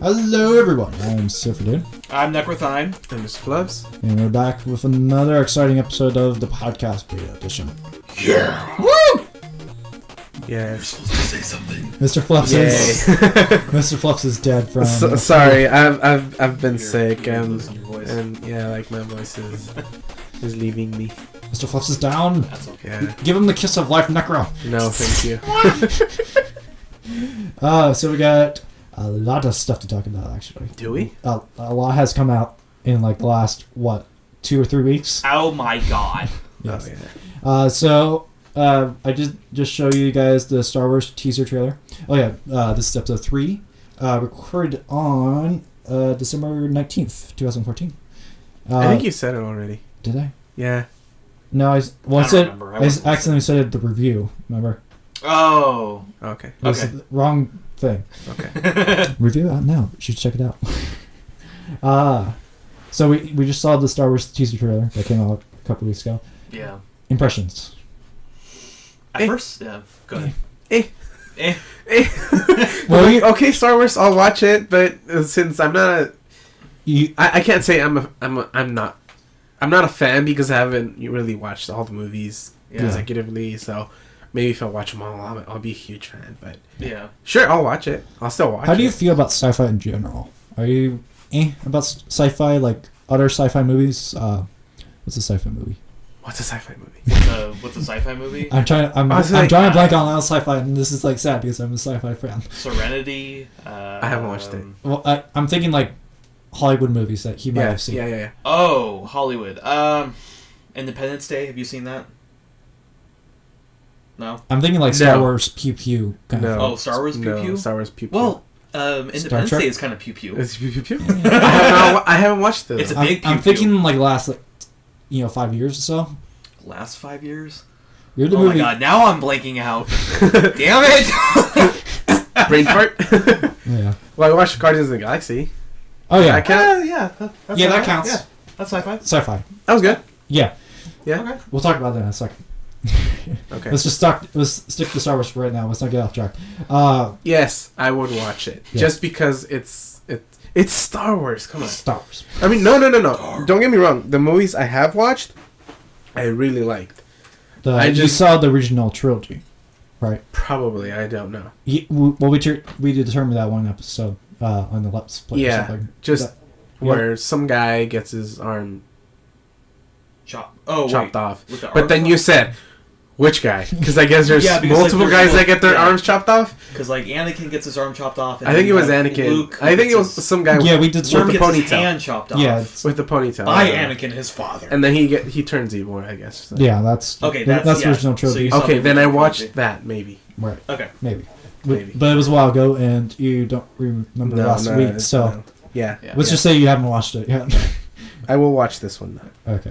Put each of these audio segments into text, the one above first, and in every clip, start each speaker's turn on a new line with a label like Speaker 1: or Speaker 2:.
Speaker 1: Hello everyone, I'm Siferdin.
Speaker 2: I'm Necrothine.
Speaker 3: I'm Mr. Flubs.
Speaker 1: And we're back with another exciting episode of the podcast beta edition.
Speaker 2: Yeah!
Speaker 1: Woo!
Speaker 3: Yeah.
Speaker 2: You're supposed to say something.
Speaker 1: Mr. Fluffs is Mr. Fluffs is dead from
Speaker 3: sorry, I've been sick and yeah, like my voice is leaving me.
Speaker 1: Mr. Fluffs is down.
Speaker 2: That's okay.
Speaker 3: Yeah.
Speaker 1: Give him the kiss of life, Necro.
Speaker 3: No, thank you.
Speaker 1: So we got a lot of stuff to talk about actually.
Speaker 3: Do we?
Speaker 1: A lot has come out in like the last 2 or 3 weeks.
Speaker 2: Oh my god.
Speaker 1: Yes.
Speaker 3: Oh yeah.
Speaker 1: So I just show you guys the Star Wars teaser trailer. Oh yeah, this is episode 3, recorded on December 19th, 2014.
Speaker 3: I think you said it already.
Speaker 1: Did I?
Speaker 3: Yeah.
Speaker 1: No, I
Speaker 2: don't remember.
Speaker 1: I accidentally said it at the review. Remember?
Speaker 2: Oh.
Speaker 3: Okay.
Speaker 1: It was the wrong thing.
Speaker 3: Okay.
Speaker 1: Review out now. You should check it out. So we just saw the Star Wars teaser trailer that came out a couple weeks ago.
Speaker 2: Yeah.
Speaker 1: Impressions.
Speaker 2: At first, yeah. Go ahead.
Speaker 1: Well,
Speaker 3: okay, Star Wars, I'll watch it, but since I'm not I can't say I'm not a fan because I haven't really watched all the movies consecutively, so maybe if I watch them all, I'll be a huge fan. But
Speaker 2: Yeah.
Speaker 3: sure, I'll watch it. I'll still watch it.
Speaker 1: How do you feel about sci-fi in general? Are you about sci-fi, like other sci-fi movies? What's a sci-fi movie?
Speaker 3: What's a sci-fi movie?
Speaker 2: What's a sci-fi movie?
Speaker 1: I'm trying to blank on sci-fi, and this is like sad because I'm a sci-fi fan.
Speaker 2: Serenity.
Speaker 3: I haven't watched it.
Speaker 1: Well, I'm thinking like Hollywood movies that he might have seen.
Speaker 3: Yeah.
Speaker 2: Oh, Hollywood. Independence Day. Have you seen that? No.
Speaker 1: I'm thinking like Star Wars Pew Pew kind of.
Speaker 2: Oh, Star Wars Pew Pew.
Speaker 3: Star Wars Pew Pew.
Speaker 2: Well, Independence Day is kind of pew pew.
Speaker 3: It's Pew Pew Pew. I haven't watched it.
Speaker 2: It's a big.
Speaker 1: I'm thinking like last 5 years or so.
Speaker 2: Last 5 years.
Speaker 1: You're the
Speaker 2: Oh
Speaker 1: movie.
Speaker 2: my god! Now I'm blanking out. Damn it!
Speaker 3: Brain fart.
Speaker 1: Yeah.
Speaker 3: Well, I watched Guardians of the Galaxy.
Speaker 1: Oh yeah.
Speaker 3: That count?
Speaker 2: That's
Speaker 1: Yeah, that
Speaker 2: sci-fi.
Speaker 1: counts.
Speaker 2: Yeah, that's sci-fi.
Speaker 1: Sci-fi.
Speaker 3: That was good.
Speaker 1: Yeah.
Speaker 3: Yeah.
Speaker 2: Okay.
Speaker 1: We'll talk about that in a second.
Speaker 3: Okay.
Speaker 1: Let's stick to Star Wars for right now. Let's not get off track.
Speaker 3: Yes, I would watch it just because it's Star Wars. Come on.
Speaker 1: Star Wars.
Speaker 3: I mean, no. Don't get me wrong. The movies I have watched, I really liked.
Speaker 1: You saw the original trilogy, right?
Speaker 3: Probably, I don't know.
Speaker 1: We determined that one episode on the Let's Play.
Speaker 3: Yeah,
Speaker 1: or something.
Speaker 3: just where some guy gets his arm chopped off. But then you said, which guy? Because I guess there's multiple guys that get their arms chopped off.
Speaker 2: Because like Anakin gets his arm chopped off. And
Speaker 3: I think it was Anakin.
Speaker 2: Luke
Speaker 3: I think it was some guy.
Speaker 1: Yeah, we did
Speaker 3: with the
Speaker 2: gets his
Speaker 3: ponytail.
Speaker 2: hand chopped off.
Speaker 1: Yeah,
Speaker 3: With the ponytail.
Speaker 2: By Anakin, his father.
Speaker 3: And then he turns evil, I guess. So.
Speaker 1: yeah, that's
Speaker 2: Okay,
Speaker 1: that's the original
Speaker 2: so
Speaker 1: trilogy.
Speaker 2: you saw
Speaker 3: Okay,
Speaker 2: the
Speaker 3: then I
Speaker 2: original
Speaker 3: watched
Speaker 2: trilogy.
Speaker 3: that maybe.
Speaker 1: Right,
Speaker 2: Okay.
Speaker 1: maybe.
Speaker 3: Maybe.
Speaker 1: But it was a while ago, and you don't remember last week, so
Speaker 3: no. Yeah.
Speaker 1: let's just say you haven't watched it yet.
Speaker 3: I will watch this one though.
Speaker 1: Okay.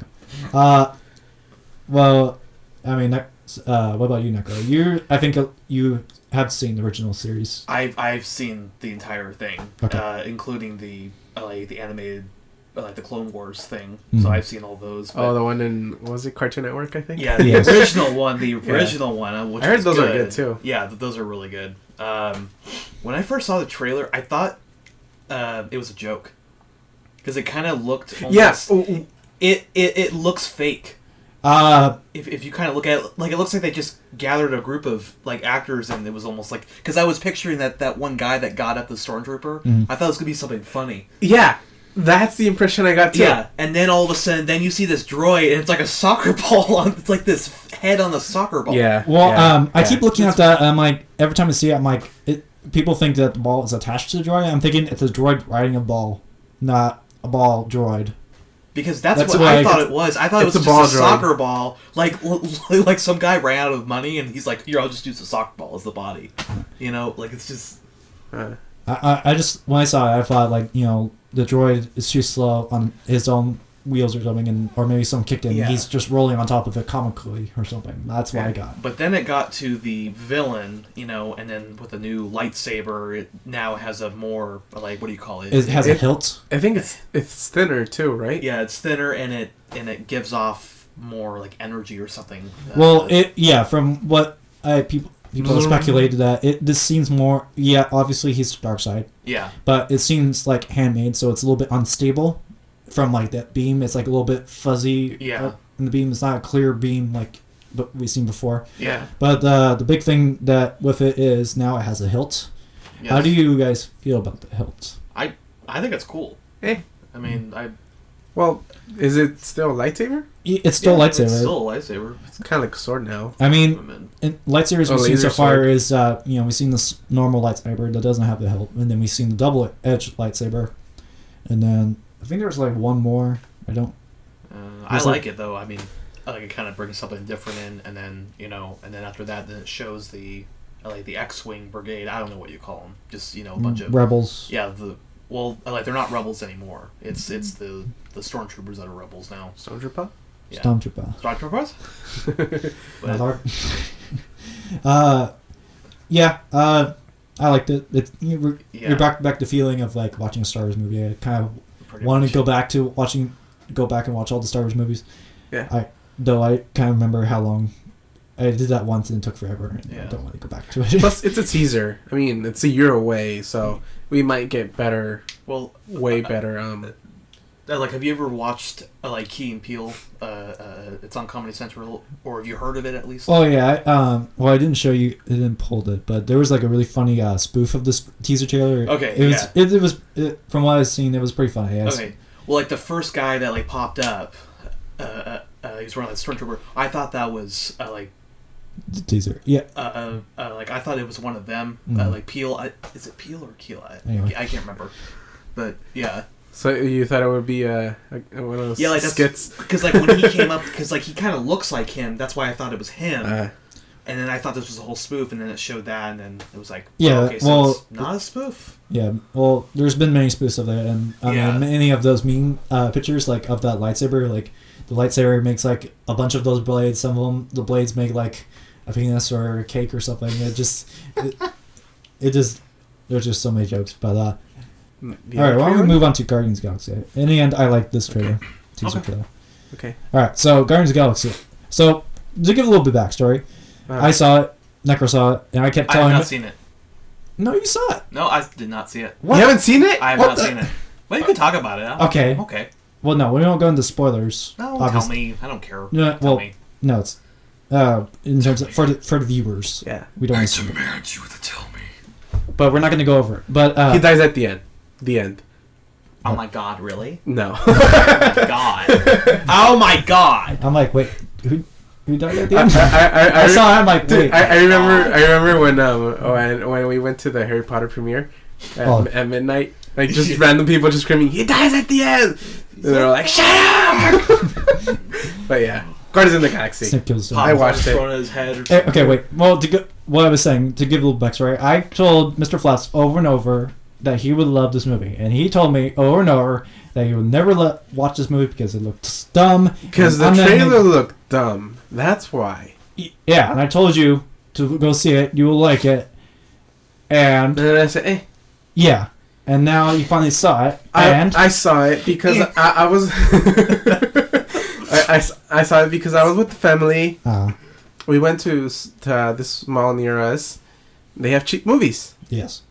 Speaker 1: Well, I mean, what about you, Neko? I think you have seen the original series.
Speaker 2: I've seen the entire thing, including the animated, the Clone Wars thing.
Speaker 1: Mm-hmm.
Speaker 2: So I've seen all those. But
Speaker 3: The one in was it Cartoon Network? I think.
Speaker 2: yeah, the
Speaker 1: Yes.
Speaker 2: original one. The original one. Which
Speaker 3: I heard
Speaker 2: was
Speaker 3: those are good too.
Speaker 2: Yeah, those are really good. When I first saw the trailer, I thought it was a joke because it kind of looked almost, it looks fake. If you kind of look at it, like it looks like they just gathered a group of like actors and it was almost like, because I was picturing that one guy that got up the stormtrooper. I thought it was gonna be something funny.
Speaker 3: Yeah, that's the impression I got too.
Speaker 2: Yeah, and then all of a sudden, then you see this droid and it's like a soccer ball it's like this head on the soccer ball.
Speaker 3: Yeah.
Speaker 1: Well, I keep looking at that, and I'm like, every time I see it, I'm like, people think that the ball is attached to the droid. I'm thinking it's a droid riding a ball, not a ball droid.
Speaker 2: Because that's what I thought it was. I thought it was just a soccer ball. Like some guy ran out of money and he's like, here, I'll just use the soccer ball as the body. You know, like it's just...
Speaker 1: I just, when I saw it, I thought like, the droid is too slow on his own wheels or something, or maybe someone kicked in.
Speaker 2: Yeah.
Speaker 1: He's just rolling on top of it comically or something. That's what I got.
Speaker 2: But then it got to the villain, and then with the new lightsaber, it now has a more, what do you call it?
Speaker 1: It has a hilt.
Speaker 3: I think it's thinner too, right?
Speaker 2: Yeah, it's thinner and it gives off more like energy or something.
Speaker 1: Well, from what people have speculated that this seems more. Yeah, obviously he's dark side.
Speaker 2: Yeah.
Speaker 1: But it seems like handmade, so it's a little bit unstable from like that beam. It's like a little bit fuzzy.
Speaker 2: Yeah.
Speaker 1: In the beam, it's not a clear beam like we've seen before.
Speaker 2: Yeah.
Speaker 1: But the big thing that with it is now it has a hilt.
Speaker 2: Yes.
Speaker 1: How do you guys feel about the hilt?
Speaker 2: I think it's cool.
Speaker 3: Eh.
Speaker 2: I mean,
Speaker 3: Well, is it still a lightsaber?
Speaker 1: It's still a lightsaber.
Speaker 2: It's still a lightsaber.
Speaker 3: It's kind of like a sword now.
Speaker 1: I mean, in lightsabers we've seen so far is we've seen this normal lightsaber that doesn't have the hilt, and then we've seen the double edged lightsaber, and then I think there's like one more. I don't.
Speaker 2: I like it though. I mean, I like it kind of brings something different in, and then and then after that, then it shows the X-wing brigade. I don't know what you call them. Just a bunch of
Speaker 1: rebels.
Speaker 2: Yeah, they're not rebels anymore. It's the stormtroopers that are rebels now.
Speaker 3: Stormtrooper?
Speaker 2: Yeah.
Speaker 1: Stormtroopers.
Speaker 2: But,
Speaker 1: yeah. I liked it. You're back to feeling of like watching a Star Wars movie. I kind of want to go back and watch all the Star Wars movies.
Speaker 3: Yeah.
Speaker 1: I kind of remember how long. I did that once and it took forever. And I don't want to go back to it.
Speaker 3: Plus, it's a teaser. I mean, it's a year away, so we might get better.
Speaker 2: Well,
Speaker 3: way better.
Speaker 2: Have you ever watched Key and Peele? It's on Comedy Central, or have you heard of it at least?
Speaker 1: Oh yeah. I didn't show you. I didn't pull it, but there was like a really funny spoof of this teaser trailer.
Speaker 2: Okay.
Speaker 1: It was from what I've seen, it was pretty funny.
Speaker 2: Okay. Well, like the first guy that popped up, he's wearing that stormtrooper. I thought that was
Speaker 1: the teaser. Yeah.
Speaker 2: I thought it was one of them. Peele. Is it Peele or Keel?
Speaker 1: Anyway.
Speaker 2: I can't remember. But yeah.
Speaker 3: So you thought it would be one of those skits?
Speaker 2: Because when he came up, because he kind of looks like him. That's why I thought it was him. And then I thought this was a whole spoof, and then it showed that, and then it was like, it's not a spoof.
Speaker 1: Yeah, well, there's been many spoofs of that, and many of those meme pictures of that lightsaber, the lightsaber makes a bunch of those blades. Some of them, the blades make a penis or a cake or something. There's just so many jokes, but all right, why don't we move on to Guardians of the Galaxy? In the end, I like this trailer, teaser trailer.
Speaker 3: Okay.
Speaker 1: All right, so Guardians of the Galaxy. So to give a little bit of backstory, I saw it, Necro saw it, and I kept telling him.
Speaker 2: I have not seen it.
Speaker 1: No, you saw it.
Speaker 2: No, I did not see it.
Speaker 3: What? You haven't seen it?
Speaker 2: I have not seen it. Well, you can talk about it.
Speaker 1: Okay.
Speaker 2: Okay.
Speaker 1: Well, no, we don't go into spoilers.
Speaker 2: No, tell me. I don't care.
Speaker 1: No,
Speaker 2: tell me.
Speaker 1: No, it's in terms of for the viewers.
Speaker 3: Yeah.
Speaker 1: We don't.
Speaker 2: I demand you to tell me.
Speaker 1: But we're not going to go over it. But
Speaker 3: he dies at the end. The end.
Speaker 2: Oh my God! Really?
Speaker 3: No.
Speaker 2: Oh my God! Oh my God!
Speaker 1: I'm like, wait, who died at the end?
Speaker 3: I
Speaker 1: saw. I'm like, wait.
Speaker 3: I remember when we went to the Harry Potter premiere at midnight. Just random people just screaming, "He dies at the end!" And they're like, "Shut up!" But yeah, Guardians of the Galaxy. I watched it.
Speaker 2: His head
Speaker 1: okay, wait. Well, what I was saying, to give a little backstory, I told Mr. Flask over and over that he would love this movie, and he told me over and over that he would never watch this movie because it looked dumb.
Speaker 3: Because the trailer looked dumb. That's why.
Speaker 1: Yeah, and I told you to go see it. You will like it. And
Speaker 3: then I said, "Eh." Yeah.
Speaker 1: And now you finally saw it.
Speaker 3: And I saw it because I was. I saw it because I was with the family. We went to this mall near us. They have cheap movies.
Speaker 1: Yes.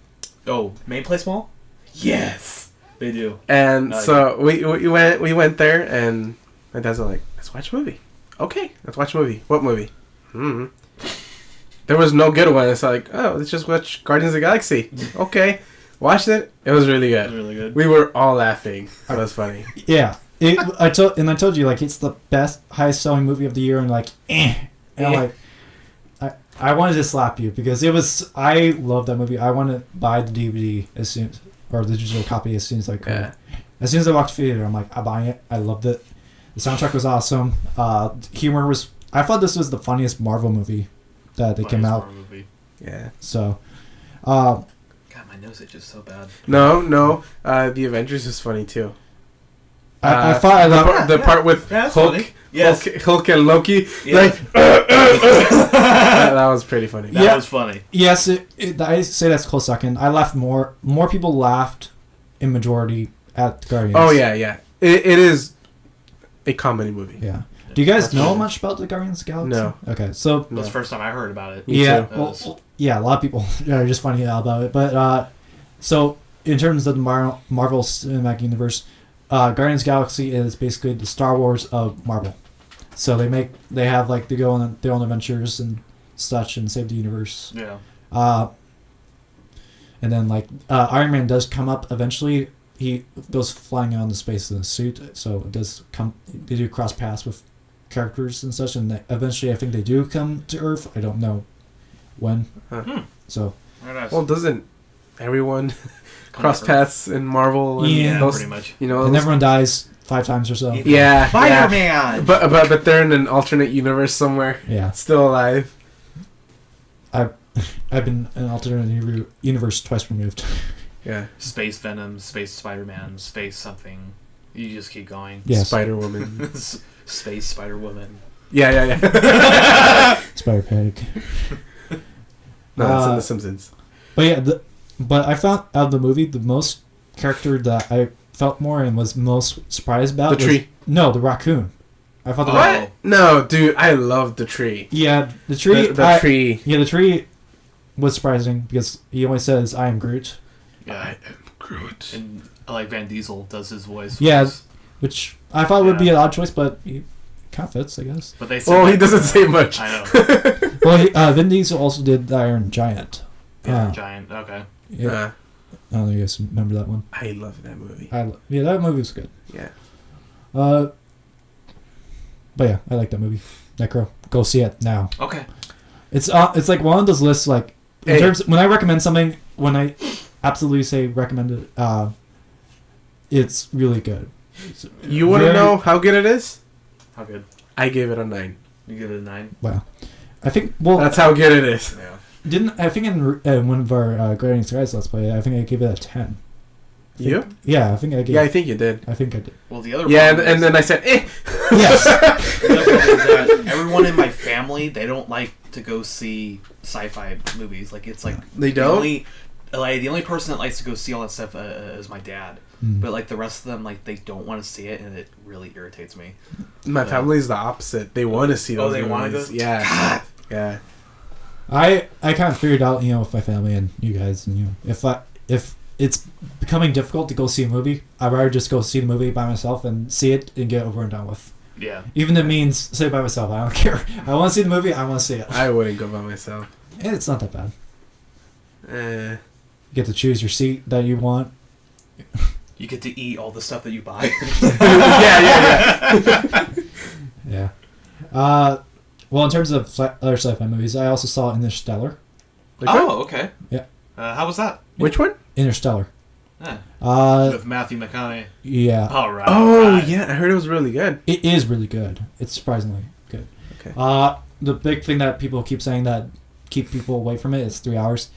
Speaker 2: Oh, Main Place Mall? Yes, they do.
Speaker 3: And so we went there, and my dad's like, "Let's watch a movie." Okay, let's watch a movie. What movie? There was no good one. It's like, oh, let's just watch Guardians of the Galaxy. Okay, watched it. It was really good.
Speaker 2: Really good.
Speaker 3: We were all laughing. It was funny.
Speaker 1: Yeah. I told you it's the best, highest selling movie of the year, and and I'm like, I wanted to slap you because I love that movie. I want to buy the DVD or the digital copy as soon as I could.
Speaker 3: Yeah.
Speaker 1: As soon as I walked the theater, I'm like, I'm buying it. I loved it. The soundtrack was awesome. Humor was. I thought this was the funniest Marvel movie that they came out.
Speaker 2: Movie.
Speaker 3: Yeah.
Speaker 1: So.
Speaker 2: God, my nose itches so bad.
Speaker 3: No. The Avengers is funny too.
Speaker 1: I thought I loved
Speaker 3: the part with Hulk.
Speaker 2: Yes.
Speaker 3: Hulk and Loki.
Speaker 2: Yes.
Speaker 3: That was pretty funny.
Speaker 2: That was funny.
Speaker 1: Yes, I say that's close second. I laughed more. More people laughed in majority at Guardians.
Speaker 3: Oh yeah. It is a comedy movie.
Speaker 1: Yeah, Do you guys know much about the Guardians of the Galaxy?
Speaker 3: No.
Speaker 1: Okay, so
Speaker 2: That was the first time I heard about it.
Speaker 1: yeah,
Speaker 2: Too.
Speaker 1: yeah, a lot of people are just finding out about it. But so in terms of the Marvel Cinematic Universe, Guardians of the Galaxy is basically the Star Wars of Marvel. So they have like they go on their own adventures and such and save the universe.
Speaker 2: Yeah.
Speaker 1: And then like Iron Man does come up eventually. He goes flying out into space in a suit, so it does come. They do cross paths with characters and such, and eventually I think they do come to Earth. I don't know when. So.
Speaker 2: Very nice.
Speaker 3: Well, doesn't everyone cross paths in Marvel? And
Speaker 1: Yeah,
Speaker 3: those,
Speaker 2: pretty much.
Speaker 3: You know,
Speaker 1: And everyone dies 5 times or so.
Speaker 3: Yeah,
Speaker 2: Spider-Man.
Speaker 3: yeah. But they're in an alternate universe somewhere,
Speaker 1: Yeah.
Speaker 3: still alive.
Speaker 1: I've been in an alternate universe twice removed.
Speaker 3: Yeah.
Speaker 2: Space Venom, Space Spider-Man, Space something. You just keep going.
Speaker 1: Yes.
Speaker 3: Spider Woman.
Speaker 2: Space Spider-Woman.
Speaker 3: Yeah.
Speaker 1: Spider Pig.
Speaker 3: No, it's in The Simpsons.
Speaker 1: But yeah, but I found out of the movie the most character that I felt more and was most surprised about
Speaker 3: The tree.
Speaker 1: No, the raccoon. I thought the
Speaker 3: What? No, dude, I love the tree.
Speaker 1: Yeah, the tree.
Speaker 3: The tree.
Speaker 1: Yeah, the tree was surprising because he always says, "I am Groot."
Speaker 2: Yeah.
Speaker 3: I am Groot.
Speaker 2: And like Van Diesel does his voice.
Speaker 1: Yeah, which I thought would be an odd choice, but he kind of fits, I guess.
Speaker 2: But they said
Speaker 3: Well, he doesn't say much.
Speaker 2: I know.
Speaker 1: Well, Vin Diesel also did the Iron Giant.
Speaker 2: Giant. Okay.
Speaker 1: Yeah. I don't know if you guys remember that one.
Speaker 3: I love that movie.
Speaker 1: Yeah, that movie was good.
Speaker 3: Yeah.
Speaker 1: But yeah, I like that movie. Necro. Go see it now.
Speaker 2: Okay.
Speaker 1: It's like one of those lists. Like in terms when I recommend something, when I absolutely say recommend it, it's really good.
Speaker 3: You want to know how good it is?
Speaker 2: How good?
Speaker 3: I gave it a 9.
Speaker 2: You give it a 9?
Speaker 1: Wow. I think
Speaker 3: that's how good it is.
Speaker 2: Yeah.
Speaker 1: I think in one of our Guardians of the Galaxy Let's Play, I think I gave it a 10.
Speaker 3: You?
Speaker 1: Yeah, I think I gave.
Speaker 3: Yeah, I think you did.
Speaker 1: I think I did.
Speaker 2: Well, the other
Speaker 3: and then I said, eh.
Speaker 1: Yes.
Speaker 2: The other problem is that everyone in my family, they don't like to go see sci-fi movies. Like it's like
Speaker 3: They don't?
Speaker 2: the only person that likes to go see all that stuff is my dad. But like the rest of them, like they don't want to see it, and it really irritates me.
Speaker 3: My family's the opposite. They want to see those.
Speaker 2: Oh, they want to
Speaker 3: movies.
Speaker 2: go.
Speaker 3: Yeah.
Speaker 2: God.
Speaker 3: Yeah.
Speaker 1: I kind of figured out, with my family and you guys, and if it's becoming difficult to go see a movie, I'd rather just go see the movie by myself and see it and get over and done with.
Speaker 2: Yeah.
Speaker 1: Even if it means say it by myself, I don't care. I want to see the movie, I want to see it.
Speaker 3: I wouldn't go by myself.
Speaker 1: And it's not that bad.
Speaker 3: Eh.
Speaker 1: You get to choose your seat that you want.
Speaker 2: You get to eat all the stuff that you buy.
Speaker 1: Yeah. Well, in terms of other sci-fi movies, I also saw Interstellar.
Speaker 2: Oh, okay.
Speaker 1: Yeah.
Speaker 2: How was that?
Speaker 3: Which one?
Speaker 1: Interstellar.
Speaker 2: With Matthew McConaughey.
Speaker 1: Yeah.
Speaker 2: All right.
Speaker 3: Oh, yeah. I heard it was really good.
Speaker 1: It is really good. It's surprisingly good.
Speaker 3: Okay.
Speaker 1: The big thing that people keep saying that keep people away from it is 3 hours.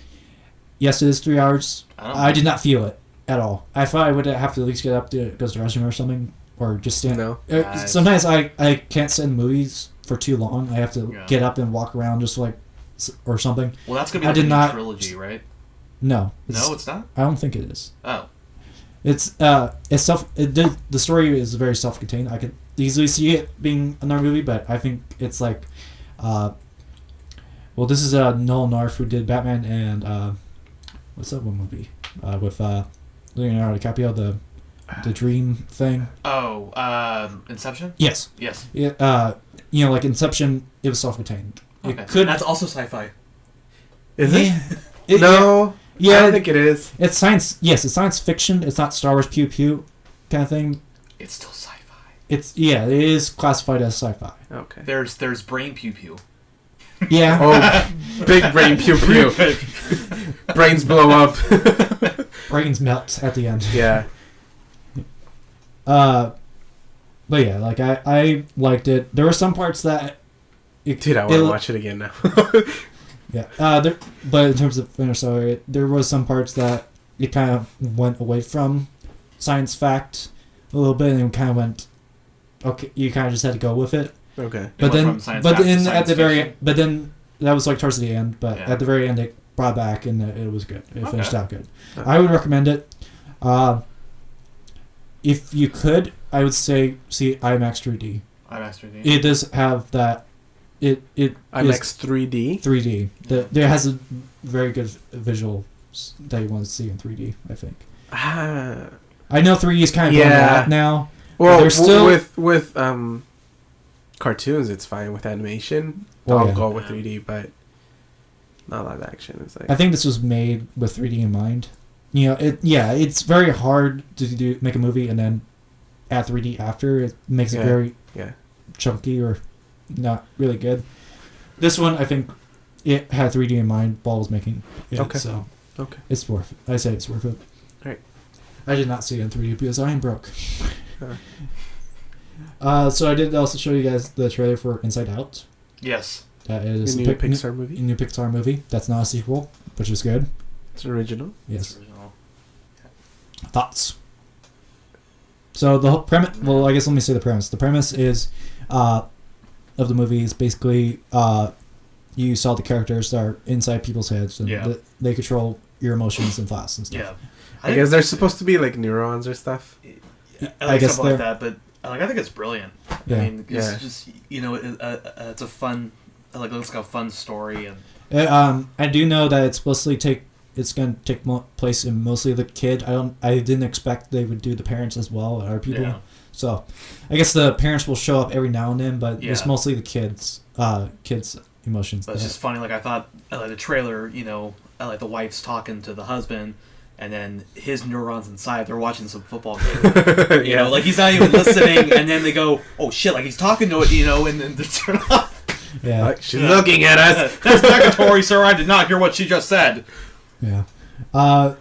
Speaker 1: Yes, it is 3 hours. I did not feel it at all. I thought I would have to at least get up to go to the restroom or something, or just stand.
Speaker 3: No.
Speaker 1: Sometimes I can't sit in movies for too long. I have to get up and walk around just or something.
Speaker 2: Well, that's gonna be the new trilogy, right?
Speaker 1: No.
Speaker 2: No, it's not.
Speaker 1: I don't think it is.
Speaker 2: Oh.
Speaker 1: It's the story is very self-contained. I could easily see it being another movie, but I think it's like, well, this is Nolan North who did Batman and what's that one movie with Leonardo DiCaprio, the dream thing.
Speaker 2: Oh, Inception.
Speaker 1: Yes.
Speaker 2: Yes.
Speaker 1: Yeah. Like Inception, it was self-contained.
Speaker 2: Okay. That's also sci-fi.
Speaker 3: Is it? No.
Speaker 1: Yeah,
Speaker 3: I don't think it is.
Speaker 1: It's science. Yes, it's science fiction. It's not Star Wars pew pew kind of thing.
Speaker 2: It's still sci-fi.
Speaker 1: It is classified as sci-fi.
Speaker 3: Okay.
Speaker 2: There's brain pew pew.
Speaker 1: Yeah.
Speaker 3: Oh, big brain pew pew. Brains blow up.
Speaker 1: Brains melt at the end.
Speaker 3: Yeah.
Speaker 1: But yeah, like I liked it. There were some parts that.
Speaker 3: Dude, I want to watch it again now.
Speaker 1: Yeah. But in terms of Interstellar, there was some parts that it kind of went away from science fact a little bit, and kind of went. Okay, you kind of just had to go with it.
Speaker 3: Okay.
Speaker 1: But then at the very, but then that was like towards the end. But at the very end, it brought back, and it was good. It finished out good. I would recommend it. If you could, I would say see IMAX 3D.
Speaker 2: IMAX 3D.
Speaker 1: It does have that. It
Speaker 3: IMAX 3D.
Speaker 1: 3D. There has a very good visual that you want to see in 3D. I think. I know 3D is kind of going out now.
Speaker 3: Well,
Speaker 1: there's still
Speaker 3: with cartoons, it's fine. With animation, I'll go with 3D, but not live action. It's like,
Speaker 1: I think this was made with 3D in mind. You know, it's very hard to make a movie and then add 3D after. It makes it very chunky or not really good. This one, I think, it had 3D in mind while I was making it. Okay. So it's worth it. I say it's worth it.
Speaker 3: All right.
Speaker 1: I did not see it in 3D because I am broke. So I did also show you guys the trailer for Inside Out.
Speaker 2: Yes.
Speaker 1: That is
Speaker 3: a new Pixar movie.
Speaker 1: A new Pixar movie. That's not a sequel, which is good.
Speaker 3: It's original.
Speaker 1: Yes.
Speaker 2: It's original.
Speaker 1: Thoughts? So the whole premise. Well, I guess let me say the premise. The premise is, of the movie is basically, you saw the characters that are inside people's heads, and they control your emotions and thoughts and stuff.
Speaker 2: Yeah.
Speaker 3: I guess they're supposed to be like neurons or stuff.
Speaker 2: I guess something like that, but I think it's brilliant.
Speaker 1: Yeah.
Speaker 2: I mean, it's just it's a fun, it's like a fun story, and
Speaker 1: I do know that it's going to take place in mostly the kid. I didn't expect they would do the parents as well, or people. Yeah. So, I guess the parents will show up every now and then, but it's mostly the kids' emotions.
Speaker 2: But it's just funny. Like I thought, like the trailer, like the wife's talking to the husband. And then his neurons inside, they're watching some football game. You know, like he's not even listening, and then they go, "Oh shit!" Like he's talking to it, and then they turn off.
Speaker 1: Yeah,
Speaker 3: like, she's looking at us.
Speaker 2: That's negatory, sir. I did not hear what she just said.
Speaker 1: Yeah, but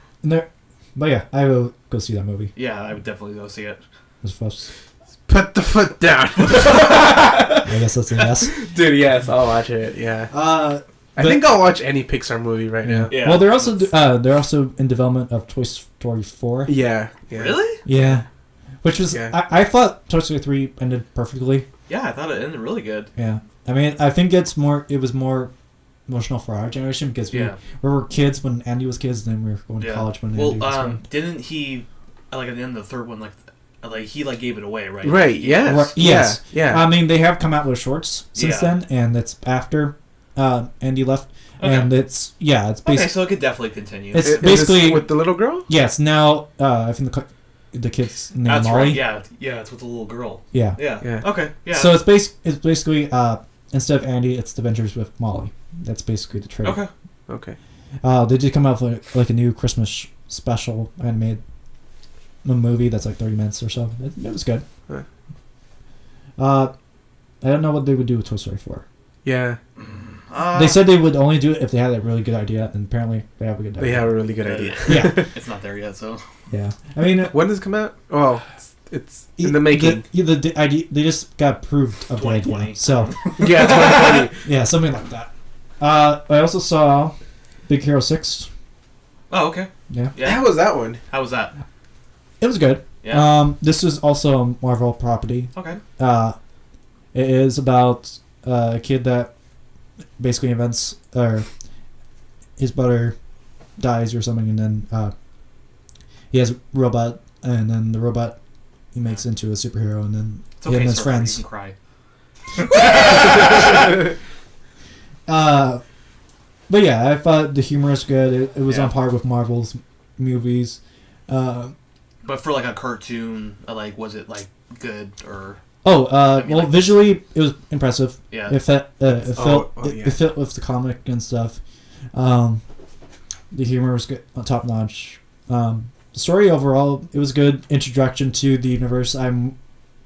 Speaker 1: yeah, I will go see that movie.
Speaker 2: Yeah, I would definitely go see it.
Speaker 3: Put the foot down.
Speaker 1: I guess that's a yes.
Speaker 3: Dude, yes, I'll watch it. Yeah. I think I'll watch any Pixar movie right now.
Speaker 2: Yeah.
Speaker 1: Well, they're also in development of Toy Story 4.
Speaker 3: Yeah.
Speaker 2: Really?
Speaker 1: Yeah. Which was I thought Toy Story 3 ended perfectly.
Speaker 2: Yeah, I thought it ended really good.
Speaker 1: Yeah. I mean, I think it was more emotional for our generation because we were kids when Andy was kids, and then we were going to college when Andy was kids.
Speaker 2: Didn't he at the end of the third one he gave it away, right?
Speaker 3: Right. Yes.
Speaker 1: Yes.
Speaker 3: Yeah.
Speaker 1: I mean, they have come out with shorts since then, and it's after Andy left, and it's basically
Speaker 2: okay. So it could definitely continue.
Speaker 1: It's basically
Speaker 3: with the little girl.
Speaker 1: Yes. Now, I think the kid's named
Speaker 2: That's
Speaker 1: Molly.
Speaker 2: Right. Yeah. It's with the little girl.
Speaker 1: Yeah.
Speaker 2: Okay. Yeah.
Speaker 1: So it's basically instead of Andy, it's The Adventures with Molly. That's basically the trailer.
Speaker 3: Okay.
Speaker 1: They did come out with like a new Christmas special animated movie that's like 30 minutes or so. It was good.
Speaker 3: Huh.
Speaker 1: I don't know what they would do with Toy Story 4.
Speaker 3: Yeah.
Speaker 1: They said they would only do it if they had a really good idea, and apparently they have a good idea.
Speaker 3: They have a really good idea.
Speaker 1: Yeah.
Speaker 2: It's not there yet, so.
Speaker 1: Yeah. I mean,
Speaker 3: when does it come out? Oh, it's in the making.
Speaker 1: The idea, they just got approved of the idea. So.
Speaker 3: Yeah, 2020.
Speaker 1: Yeah, something like that. I also saw Big Hero 6.
Speaker 2: Oh, okay.
Speaker 1: Yeah.
Speaker 3: How was that one?
Speaker 2: How was that?
Speaker 1: It was good.
Speaker 2: Yeah.
Speaker 1: This is also a Marvel property.
Speaker 2: Okay.
Speaker 1: It is about a kid that basically invents, or his brother dies or something, and then he has a robot, and then the robot he makes into a superhero, and then
Speaker 2: it's okay,
Speaker 1: him and his friends.
Speaker 2: You can cry.
Speaker 1: But yeah, I thought the humor is good. It was on par with Marvel's movies.
Speaker 2: But for like a cartoon, was it good or?
Speaker 1: Well, visually it was impressive.
Speaker 2: Yeah.
Speaker 1: It fit with the comic and stuff. The humor was good, top notch. The story overall, it was good introduction to the universe. I'm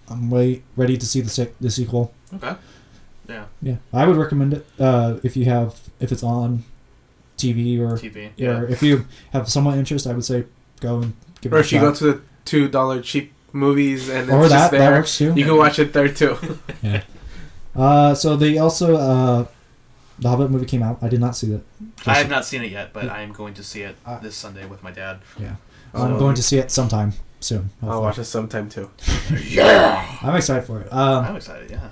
Speaker 1: ready to see the sequel.
Speaker 2: Okay. Yeah.
Speaker 1: Yeah, I would recommend it if it's on TV or if you have somewhat interest. I would say go and give it a shot.
Speaker 3: Or if you go to the $2 cheap movies and
Speaker 1: or
Speaker 3: it's
Speaker 1: that
Speaker 3: just there,
Speaker 1: that works too.
Speaker 3: You can watch it there too.
Speaker 1: Yeah. So they also the Hobbit movie came out. I did not see it.
Speaker 2: I have not seen it yet, but I am going to see it this Sunday with my dad.
Speaker 1: Yeah. I'm going to see it sometime soon. Hopefully.
Speaker 3: I'll watch it sometime too.
Speaker 2: Yeah.
Speaker 1: I'm excited for it.
Speaker 2: I'm excited. Yeah.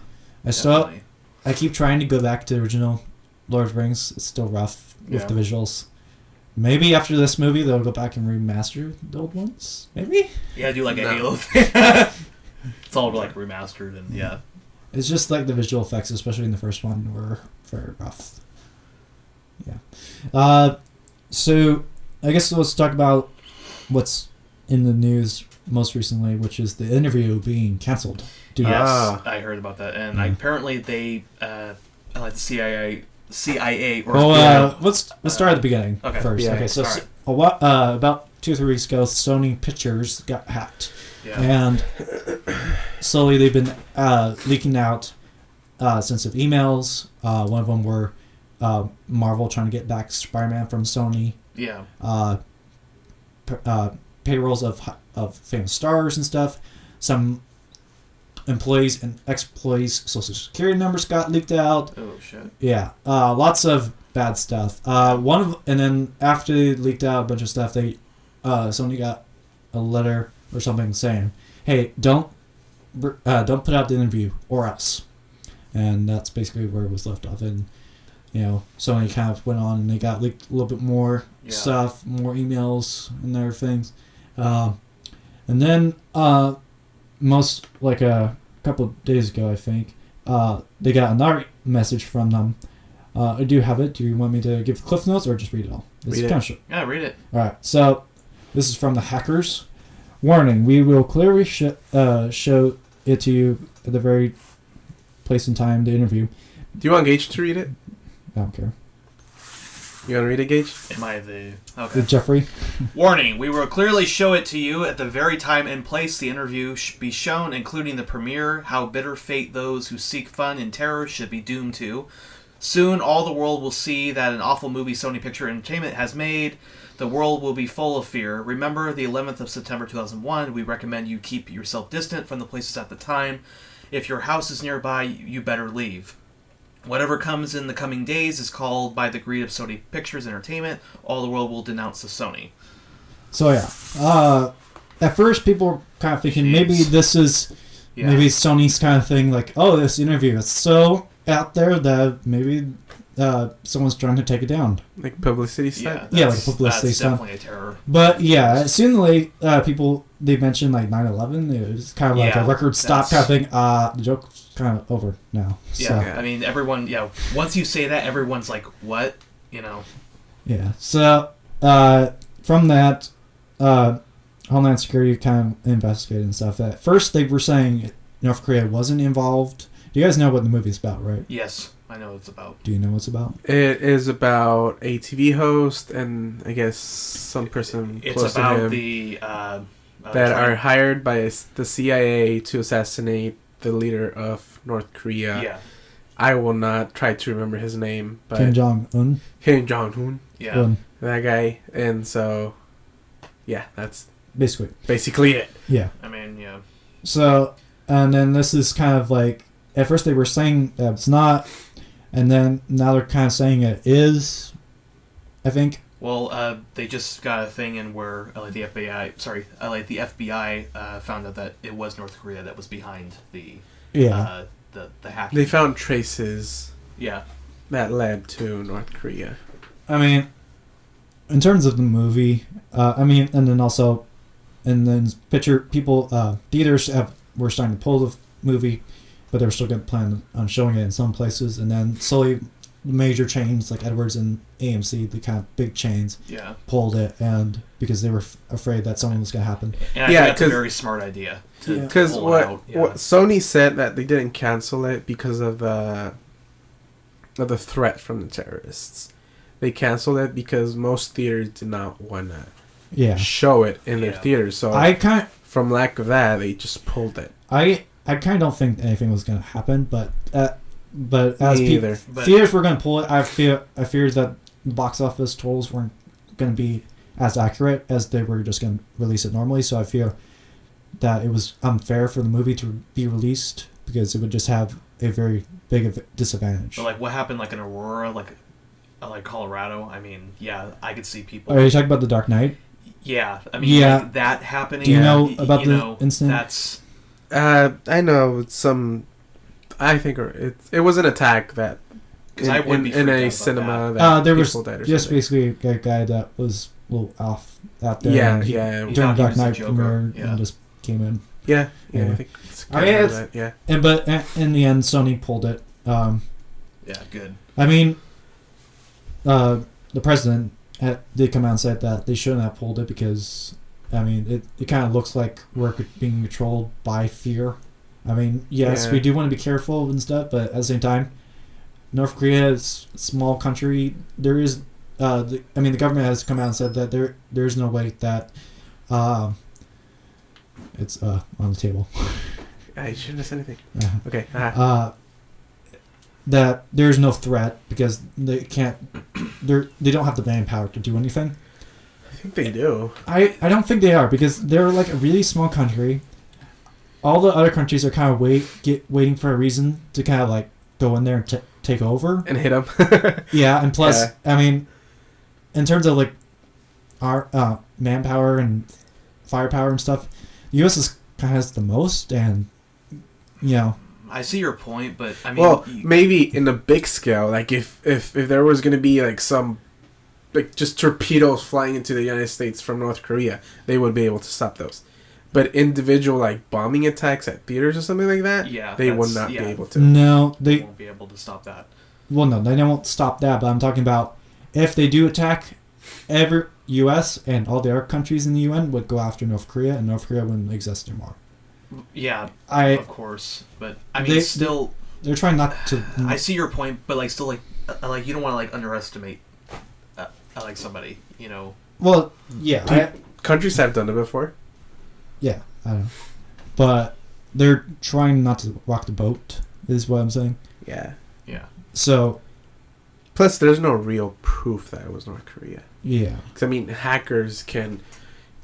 Speaker 1: I keep trying to go back to the original Lord of the Rings. It's still rough with the visuals. Maybe after this movie, they'll go back and remaster the old ones. Maybe?
Speaker 2: Yeah, do like a Halo thing. It's all remastered and
Speaker 1: It's just like the visual effects, especially in the first one, were very rough. Yeah. So I guess let's talk about what's in the news most recently, which is the interview being canceled.
Speaker 2: Yes, I heard about that, and apparently they, like the CIA or
Speaker 1: well, let's start at the beginning first.
Speaker 2: Yeah,
Speaker 1: okay, so about 2 or 3 weeks ago, Sony Pictures got hacked, and slowly they've been leaking out sensitive emails. One of them were Marvel trying to get back Spider-Man from Sony.
Speaker 2: Yeah.
Speaker 1: Payrolls of famous stars and stuff. Some employees and ex-employees' social security numbers got leaked out.
Speaker 2: Oh shit.
Speaker 1: Yeah. Lots of bad stuff. And then after they leaked out a bunch of stuff, they Sony got a letter or something saying, "Hey, don't put out the interview or else." And that's basically where it was left off. And Sony kind of went on and they got leaked a little bit more stuff, more emails and other things. And then most like a couple of days ago, I think, they got another message from them. I do have it. Do you want me to give the cliff notes or just read it all? It's kind of short.
Speaker 2: Yeah, read it.
Speaker 1: All right. So this is from the hackers. Warning: we will clearly show it to you at the very place and time the interview.
Speaker 3: Do you want Gage to read it?
Speaker 1: I don't care.
Speaker 3: You want to read it, Gage?
Speaker 2: Am I the... Okay.
Speaker 1: Jeffrey?
Speaker 2: Warning, we will clearly show it to you at the very time and place the interview should be shown, including the premiere, how bitter fate those who seek fun and terror should be doomed to. Soon, all the world will see that an awful movie Sony Picture Entertainment has made. The world will be full of fear. Remember, the 11th of September 2001, we recommend you keep yourself distant from the places at the time. If your house is nearby, you better leave. Whatever comes in the coming days is called by the greed of Sony Pictures Entertainment. All the world will denounce the Sony.
Speaker 1: So yeah, at first people were kind of thinking maybe this is maybe Sony's kind of thing. Like, oh, this interview is so out there that maybe someone's trying to take it down.
Speaker 3: Like publicity stunt?
Speaker 1: Yeah, like publicity
Speaker 2: stunt. That's
Speaker 1: stunt.
Speaker 2: definitely a terror.
Speaker 1: But yeah, soon people, they mentioned like 9/11. It was kind of like a record stop kind of thing. The joke's kind of over now.
Speaker 2: Yeah,
Speaker 1: so.
Speaker 2: I mean, everyone, once you say that, everyone's like, what?
Speaker 1: Yeah, so from that, Homeland Security kind of investigated and stuff. At first, they were saying North Korea wasn't involved. Do you guys know what the movie's about, right?
Speaker 2: Yes, I know what it's about.
Speaker 1: Do you know what it's about?
Speaker 3: It is about a TV host and I guess some person close to him that are hired by the CIA to assassinate the leader of North Korea.
Speaker 2: Yeah.
Speaker 3: I will not try to remember his name, but
Speaker 1: Kim Jong-un.
Speaker 3: Kim Jong-un.
Speaker 2: Yeah.
Speaker 3: That guy. And so, yeah, that's
Speaker 1: basically
Speaker 3: it.
Speaker 1: Yeah.
Speaker 2: I mean, yeah.
Speaker 1: So, and then this is kind of like, at first they were saying that it's not, and then now they're kind of saying it is, I think.
Speaker 2: Well, they just got a thing in where the FBI found out that it was North Korea that was behind the hacking.
Speaker 3: They found traces.
Speaker 2: Yeah.
Speaker 3: That led to North Korea.
Speaker 1: I mean, in terms of the movie, and then theaters were starting to pull the movie, but they were still going to plan on showing it in some places, and then slowly major chains like Edwards and AMC, the kind of big chains, pulled it, and because they were afraid that something was going to happen.
Speaker 2: And I think that's a very smart idea.
Speaker 3: Because what Sony said that they didn't cancel it because of the threat from the terrorists. They canceled it because most theaters did not want to show it in their theaters. So from lack of that, they just pulled it.
Speaker 1: I kind of don't think anything was going to happen, but as theaters were going to pull it, I feared that box office totals weren't going to be as accurate as they were just going to release it normally. So I feel that it was unfair for the movie to be released because it would just have a very big disadvantage.
Speaker 2: But like what happened like in Aurora, like Colorado, I mean, I could see people.
Speaker 1: Are you talking about The Dark Knight?
Speaker 2: Yeah, I mean, like that happening.
Speaker 1: Do you know about the incident?
Speaker 2: That's.
Speaker 3: I know some. I think it was an attack that in a cinema that
Speaker 1: there was just basically a guy that was a little off out there.
Speaker 3: Yeah.
Speaker 1: During Dark Knight premiere and just came in.
Speaker 3: Yeah.
Speaker 1: Yeah.
Speaker 3: I think it's
Speaker 1: I mean, it's-
Speaker 3: that. Yeah.
Speaker 1: But in the end, Sony pulled it.
Speaker 2: Yeah, good.
Speaker 1: I mean, the president did come out and said that they shouldn't have pulled it because, I mean, it kind of looks like we're being controlled by fear. I mean, yes, we do want to be careful and stuff, but at the same time, North Korea is a small country. There is, the government has come out and said that there's no way that, it's on the table.
Speaker 3: I shouldn't have said anything.
Speaker 1: Uh-huh.
Speaker 3: Okay.
Speaker 1: That there's no threat because they can't. They don't have the manpower to do anything.
Speaker 3: I think they do.
Speaker 1: I don't think they are because they're like a really small country. All the other countries are kind of waiting for a reason to kind of like go in there and take over
Speaker 3: and hit them.
Speaker 1: Yeah, and plus, I mean, in terms of like our manpower and firepower and stuff, the U.S. is kind of has the most, and you know.
Speaker 2: I see your point, but I mean,
Speaker 3: well, maybe in a big scale, like if there was going to be like some, like just torpedoes flying into the United States from North Korea, they would be able to stop those. But individual like bombing attacks at theaters or something like that, they would not be able to.
Speaker 1: No,
Speaker 2: they won't be able to stop that.
Speaker 1: Well, no, they won't stop that. But I'm talking about if they do attack, every U.S. and all the other countries in the UN would go after North Korea, and North Korea wouldn't exist anymore.
Speaker 2: Yeah, of course, but I mean,
Speaker 1: they're trying not to.
Speaker 2: I see your point, but like, still, like you don't want to like underestimate, like somebody, you know.
Speaker 1: Well, yeah,
Speaker 3: countries have done it before.
Speaker 1: Yeah, I know, but they're trying not to rock the boat. Is what I'm saying.
Speaker 3: Yeah.
Speaker 2: Yeah.
Speaker 1: So.
Speaker 3: Plus, there's no real proof that it was North Korea.
Speaker 1: Yeah.
Speaker 3: Because I mean, hackers can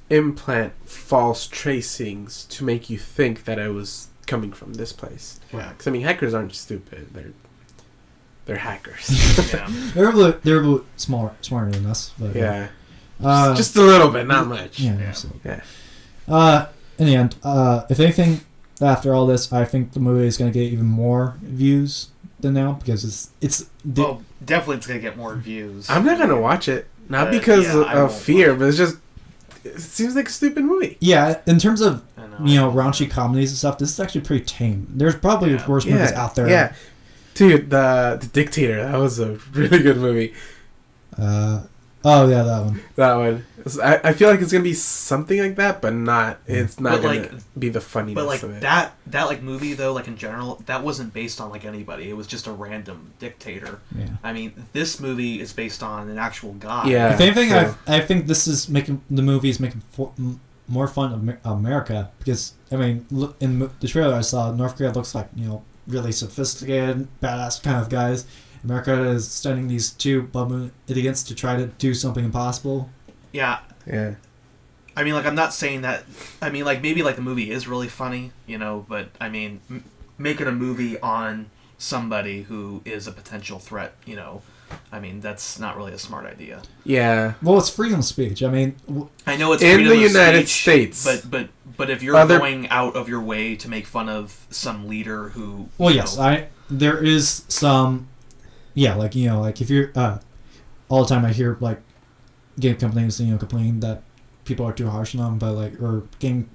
Speaker 3: implant false tracings to make you think that it was coming from this place.
Speaker 2: Yeah.
Speaker 3: Because I mean, hackers aren't stupid. They're hackers.
Speaker 2: Yeah.
Speaker 1: They're a little smarter than us. But,
Speaker 3: yeah. Just a little bit, not much.
Speaker 1: Yeah.
Speaker 3: Yeah.
Speaker 1: So.
Speaker 3: Yeah.
Speaker 1: In the end, if anything, after all this, I think the movie is going to get even more views than now because
Speaker 2: definitely it's going to get more views.
Speaker 3: I'm not going to watch it. Not because of fear, but it's just it seems like a stupid movie.
Speaker 1: Yeah, in terms of raunchy comedies and stuff, this is actually pretty tame. There's probably worse movies out there.
Speaker 3: Yeah, dude, the Dictator, that was a really good movie.
Speaker 1: Oh yeah, that one.
Speaker 3: That one. I feel like it's gonna be something like that, but not. It's not gonna be the funniness.
Speaker 2: But like
Speaker 3: of it.
Speaker 2: that like movie though, like in general, that wasn't based on like anybody. It was just a random dictator.
Speaker 1: Yeah.
Speaker 2: I mean, this movie is based on an actual guy.
Speaker 3: Yeah.
Speaker 1: If anything, I think this is making more fun of America because I mean, look, in the trailer I saw, North Korea looks like really sophisticated, badass kind of guys. America is sending these two bum idiots to try to do something impossible.
Speaker 2: Yeah.
Speaker 3: Yeah.
Speaker 2: I mean, like, I'm not saying that. I mean, like, maybe like the movie is really funny, but I mean, making a movie on somebody who is a potential threat, I mean, that's not really a smart idea.
Speaker 3: Yeah.
Speaker 1: Well, it's freedom of speech. I mean,
Speaker 2: I know it's
Speaker 3: in
Speaker 2: freedom
Speaker 3: the
Speaker 2: of
Speaker 3: United
Speaker 2: speech,
Speaker 3: States,
Speaker 2: but if you're going out of your way to make fun of some leader who,
Speaker 1: well, yes, there is some. Yeah, like if you're all the time I hear like game companies complain that people are too harsh on them, but or game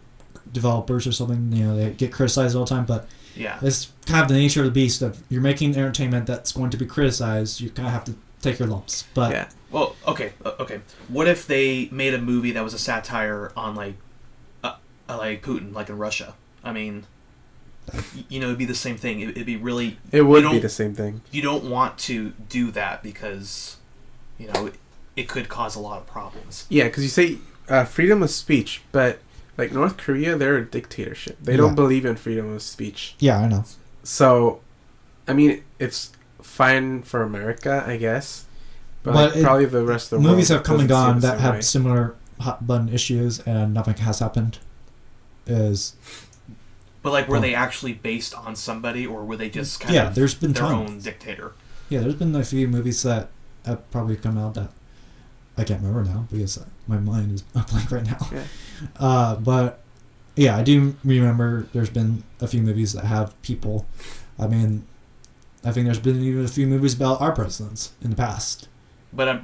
Speaker 1: developers or something, they get criticized all the time. But
Speaker 2: yeah,
Speaker 1: it's kind of the nature of the beast. Of you're making entertainment that's going to be criticized, you kind of have to take your lumps. But
Speaker 2: yeah, well, okay. What if they made a movie that was a satire on like Putin, like in Russia? I mean. It'd be the same thing. It'd be really.
Speaker 3: It would be the same thing.
Speaker 2: You don't want to do that because, it could cause a lot of problems.
Speaker 3: Yeah, because you say freedom of speech, but like North Korea, they're a dictatorship. They don't believe in freedom of speech.
Speaker 1: Yeah, I know.
Speaker 3: So, I mean, it's fine for America, I guess, but probably the rest of the
Speaker 1: movies
Speaker 3: world
Speaker 1: have come and gone that have
Speaker 3: way.
Speaker 1: similar hot button issues, and nothing has happened.
Speaker 2: But were they actually based on somebody, or were they just kind of
Speaker 1: there's been
Speaker 2: their
Speaker 1: tons.
Speaker 2: own dictator?
Speaker 1: Yeah, there's been a few movies that have probably come out that I can't remember now because my mind is blank right now.
Speaker 3: Yeah.
Speaker 1: But yeah, I do remember there's been a few movies that have people. I mean, I think there's been even a few movies about our presidents in the past.
Speaker 2: But